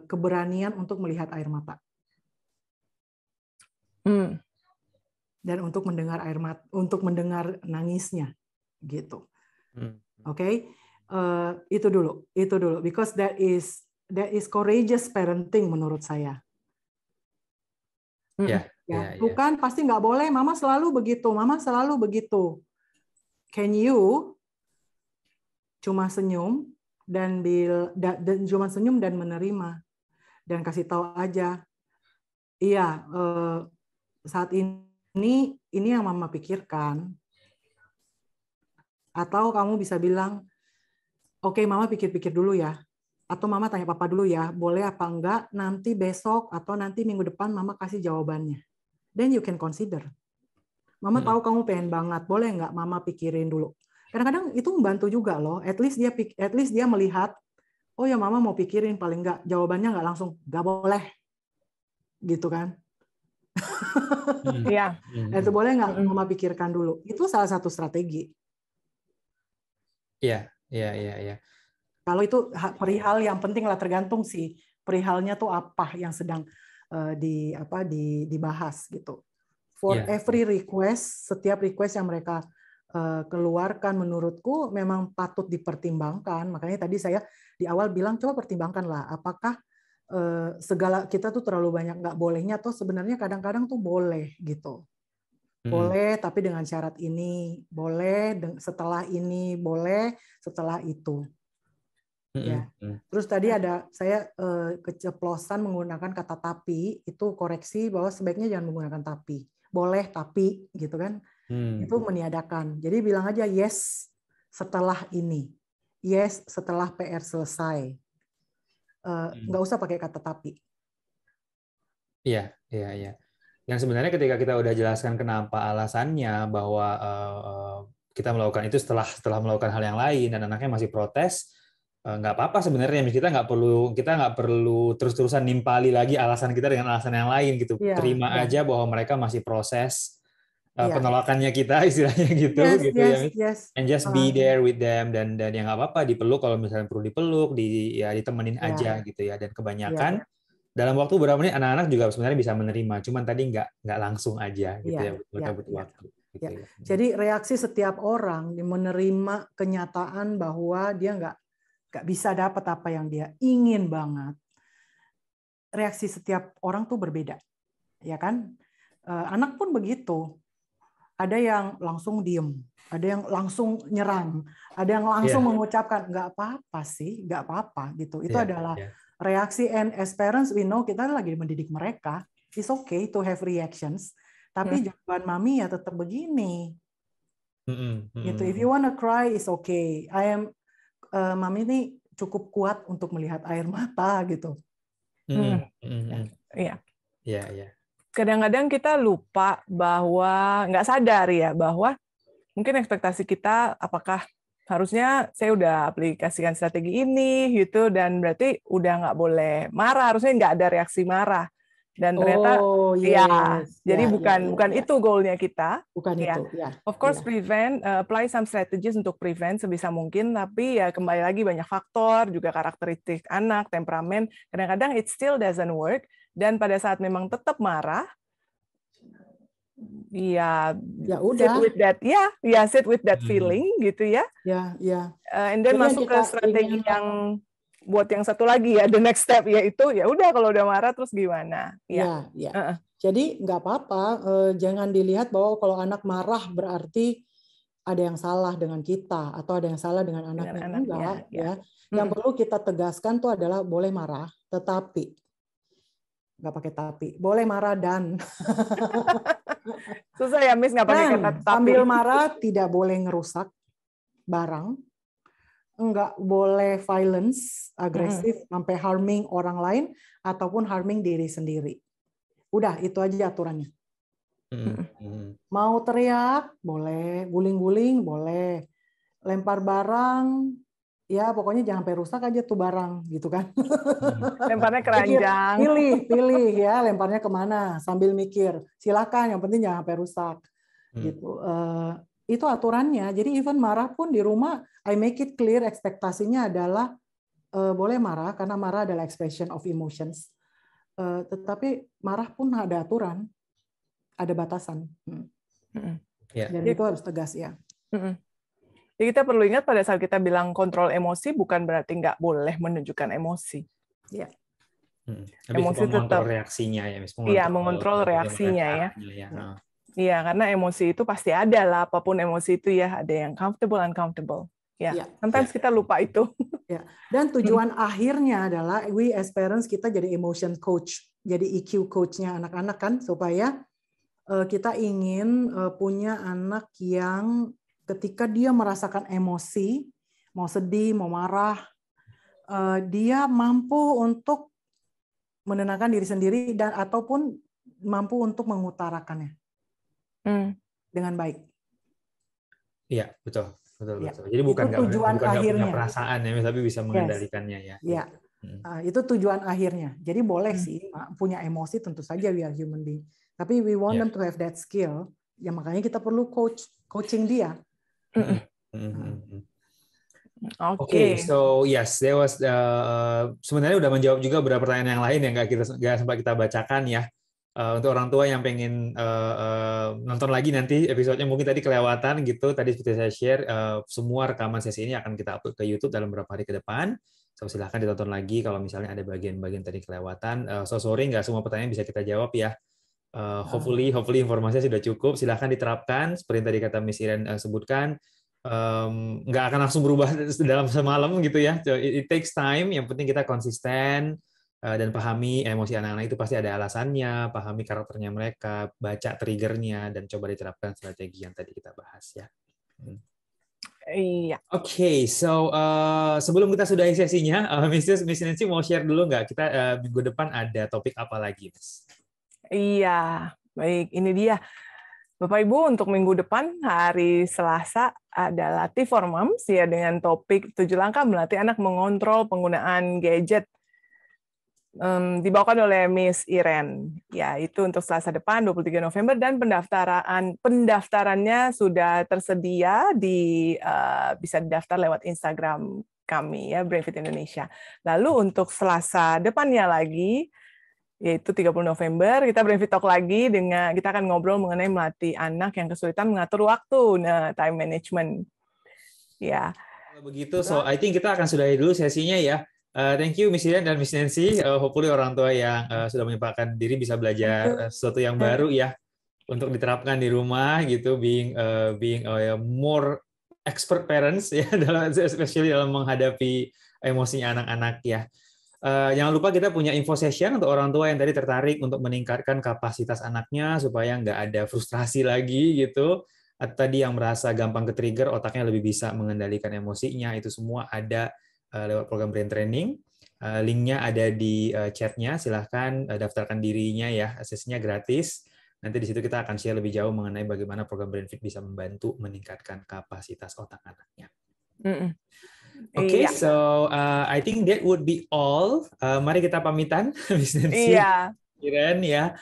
S3: keberanian untuk melihat air mata. Dan untuk mendengar air mata, untuk mendengar nangisnya, gitu. Oke, itu dulu, because that is courageous parenting menurut saya. Bukan pasti nggak boleh, mama selalu begitu. Can you cuma senyum dan menerima dan kasih tahu aja, iya saat ini yang mama pikirkan. Atau kamu bisa bilang, oke, mama pikir-pikir dulu ya. Atau mama tanya papa dulu ya, boleh apa enggak, nanti besok atau nanti minggu depan mama kasih jawabannya. Then you can consider. Mama tahu kamu pengen banget, boleh enggak mama pikirin dulu. Kadang-kadang itu membantu juga loh. At least dia melihat, oh ya mama mau pikirin, paling enggak jawabannya enggak langsung, enggak boleh. Gitu kan.
S2: Iya.
S3: Itu boleh nggak mama pikirkan dulu. Itu salah satu strategi.
S1: Iya.
S3: Kalau itu perihal yang penting lah, tergantung sih perihalnya tuh apa yang sedang dibahas gitu. For every request, setiap request yang mereka keluarkan menurutku memang patut dipertimbangkan. Makanya tadi saya di awal bilang coba pertimbangkanlah apakah segala kita tuh terlalu banyak nggak bolehnya atau sebenarnya kadang-kadang tuh boleh gitu. Boleh tapi dengan syarat ini, boleh setelah ini, boleh setelah itu. Ya. Terus tadi ada saya keceplosan menggunakan kata tapi, itu koreksi bahwa sebaiknya jangan menggunakan tapi. Boleh tapi gitu kan. Itu meniadakan. Jadi bilang aja yes setelah ini. Yes setelah PR selesai. Nggak usah pakai kata tapi.
S1: Iya. Yang sebenarnya ketika kita udah jelaskan kenapa alasannya bahwa kita melakukan itu setelah melakukan hal yang lain dan anaknya masih protes, nggak apa-apa sebenarnya. Kita nggak perlu terus-terusan nimpali lagi alasan kita dengan alasan yang lain gitu. Terima aja bahwa mereka masih proses penolakannya kita, istilahnya gitu.
S3: Yes.
S1: And just be there with them, dan yang nggak apa-apa dipeluk kalau misalnya perlu dipeluk, ditemenin aja gitu ya. Dan kebanyakan dalam waktu beberapa menit anak-anak juga sebenarnya bisa menerima, cuman tadi nggak langsung aja gitu ya, mereka butuh waktu. Gitu ya.
S3: Jadi reaksi setiap orang menerima kenyataan bahwa dia nggak bisa dapat apa yang dia ingin banget. Reaksi setiap orang tuh berbeda, ya kan? Anak pun begitu. ada yang langsung diem, ada yang langsung nyerang, ada yang langsung mengucapkan nggak apa-apa sih, nggak apa-apa gitu. Itu adalah reaksi, and as parents we know kita lagi mendidik mereka. It's okay to have reactions, tapi jawaban mami ya tetap begini. Gitu. If you wanna cry, it's okay. Mami ini cukup kuat untuk melihat air mata gitu.
S2: Iya.
S1: Iya.
S2: Kadang-kadang kita lupa bahwa nggak sadar ya bahwa mungkin ekspektasi kita apakah harusnya saya udah aplikasikan strategi ini gitu dan berarti udah nggak boleh marah, harusnya nggak ada reaksi marah. Dan ternyata jadi bukan itu goalnya kita.
S3: Bukan itu.
S2: Of course, apply some strategies untuk prevent sebisa mungkin, tapi ya kembali lagi banyak faktor, juga karakteristik anak, temperamen. Kadang-kadang it still doesn't work. Dan pada saat memang tetap marah,
S3: udah.
S2: Sit with that feeling gitu ya. And then masuk ke strategi yang buat yang satu lagi ya, the next step yaitu ya udah kalau udah marah terus gimana?
S3: Jadi nggak apa-apa, jangan dilihat bahwa kalau anak marah berarti ada yang salah dengan kita atau ada yang salah dengan anaknya. Enggak, ya. Yang perlu kita tegaskan tuh adalah boleh marah, tetapi nggak pakai tapi, boleh marah dan
S2: susah ya Miss nggak pakai kata tapi.
S3: Sambil marah tidak boleh ngerusak barang. Enggak boleh violence, agresif, sampai harming orang lain, ataupun harming diri sendiri. Udah, itu aja aturannya. Mau teriak, boleh. Guling-guling, boleh. Lempar barang, ya pokoknya jangan sampai rusak aja tuh barang, gitu kan.
S2: Lemparnya keranjang.
S3: Pilih ya, lemparnya kemana, sambil mikir. Silakan, yang penting jangan sampai rusak. Gitu. Itu aturannya. Jadi even marah pun di rumah, I make it clear ekspektasinya adalah boleh marah karena marah adalah expression of emotions. Tetapi marah pun ada aturan, ada batasan. Dan itu harus tegas ya.
S2: Jadi kita perlu ingat pada saat kita bilang kontrol emosi bukan berarti nggak boleh menunjukkan emosi.
S3: Ya.
S2: Emosi tetap
S1: reaksinya ya,
S2: Iya, mengontrol reaksinya ya. Iya, karena emosi itu pasti ada lah, apapun emosi itu ya, ada yang comfortable, uncomfortable. Sometimes kita lupa itu.
S3: Dan tujuan akhirnya adalah we as parents kita jadi emotion coach, jadi EQ coach-nya anak-anak kan, supaya kita ingin punya anak yang ketika dia merasakan emosi, mau sedih, mau marah, dia mampu untuk menenangkan diri sendiri dan ataupun mampu untuk mengutarakannya. Dengan baik.
S1: Iya, betul. Jadi bukan nggak punya perasaan ya, tapi bisa mengendalikannya ya.
S3: Itu tujuan akhirnya. Jadi boleh sih punya emosi, tentu saja we are human being. Tapi we want them to have that skill. Ya makanya kita perlu coaching dia.
S1: Okay, so yes, there was sebenarnya udah menjawab juga beberapa pertanyaan yang lain yang nggak sempat kita bacakan ya. Untuk orang tua yang pengen nonton lagi nanti episodenya mungkin tadi kelewatan gitu. Tadi seperti saya share, semua rekaman sesi ini akan kita upload ke YouTube dalam beberapa hari ke depan. So, silahkan ditonton lagi kalau misalnya ada bagian-bagian tadi kelewatan. Sorry nggak semua pertanyaan bisa kita jawab ya. Hopefully informasinya sudah cukup. Silahkan diterapkan seperti tadi kata Miss Iren sebutkan. Nggak akan langsung berubah dalam semalam gitu ya. It takes time. Yang penting kita konsisten. Dan pahami emosi anak-anak itu pasti ada alasannya, pahami karakternya mereka, baca triggernya, dan coba diterapkan strategi yang tadi kita bahas ya.
S2: Iya.
S1: Oke, so sebelum kita sudahi sesinya, Miss Nancy mau share dulu nggak? Kita minggu depan ada topik apa lagi, Miss?
S2: Iya, baik. Ini dia. Bapak Ibu, untuk minggu depan, hari Selasa, ada Latih for Moms ya, dengan topik 7 langkah melatih anak mengontrol penggunaan gadget. Dibawakan oleh Miss Iren. Ya, itu untuk Selasa depan 23 November dan pendaftarannya sudah tersedia bisa didaftar lewat Instagram kami ya, Brainfit Indonesia. Lalu untuk Selasa depannya lagi yaitu 30 November kita Brainfit Talk lagi kita akan ngobrol mengenai melatih anak yang kesulitan mengatur waktu, time management. Ya.
S1: Kalau begitu, so I think kita akan sudahi dulu sesinya ya. Thank you Miss Iren dan Miss Nancy. Hopefully orang tua yang sudah menyempatkan diri bisa belajar sesuatu yang baru ya. untuk diterapkan di rumah gitu, being more expert parents ya, especially dalam menghadapi emosinya anak-anak ya. Jangan lupa kita punya info session untuk orang tua yang tadi tertarik untuk meningkatkan kapasitas anaknya supaya nggak ada frustrasi lagi gitu. Atau tadi yang merasa gampang ke-trigger, otaknya lebih bisa mengendalikan emosinya, itu semua ada lewat program Brain Training. Linknya ada di chatnya, silahkan daftarkan dirinya ya, aksesnya gratis. Nanti di situ kita akan share lebih jauh mengenai bagaimana program BrainFit bisa membantu meningkatkan kapasitas otak anaknya. Oke,
S2: Iya.
S1: so I think that would be all. Mari kita pamitan, Miss Nancy, Iren ya.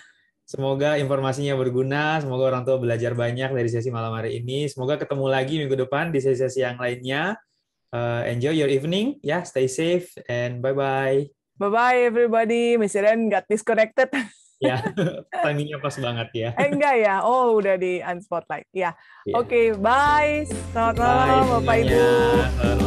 S1: Semoga informasinya berguna, semoga orang tua belajar banyak dari sesi malam hari ini. Semoga ketemu lagi minggu depan di sesi-sesi yang lainnya. Enjoy your evening, ya, stay safe, and bye-bye.
S2: Bye-bye everybody. Miss Iren got disconnected.
S1: Ya, timingnya pas banget ya.
S2: Enggak ya, oh udah di unspotlight. Ya, oke, bye. Selamat malam Bapak Ibu.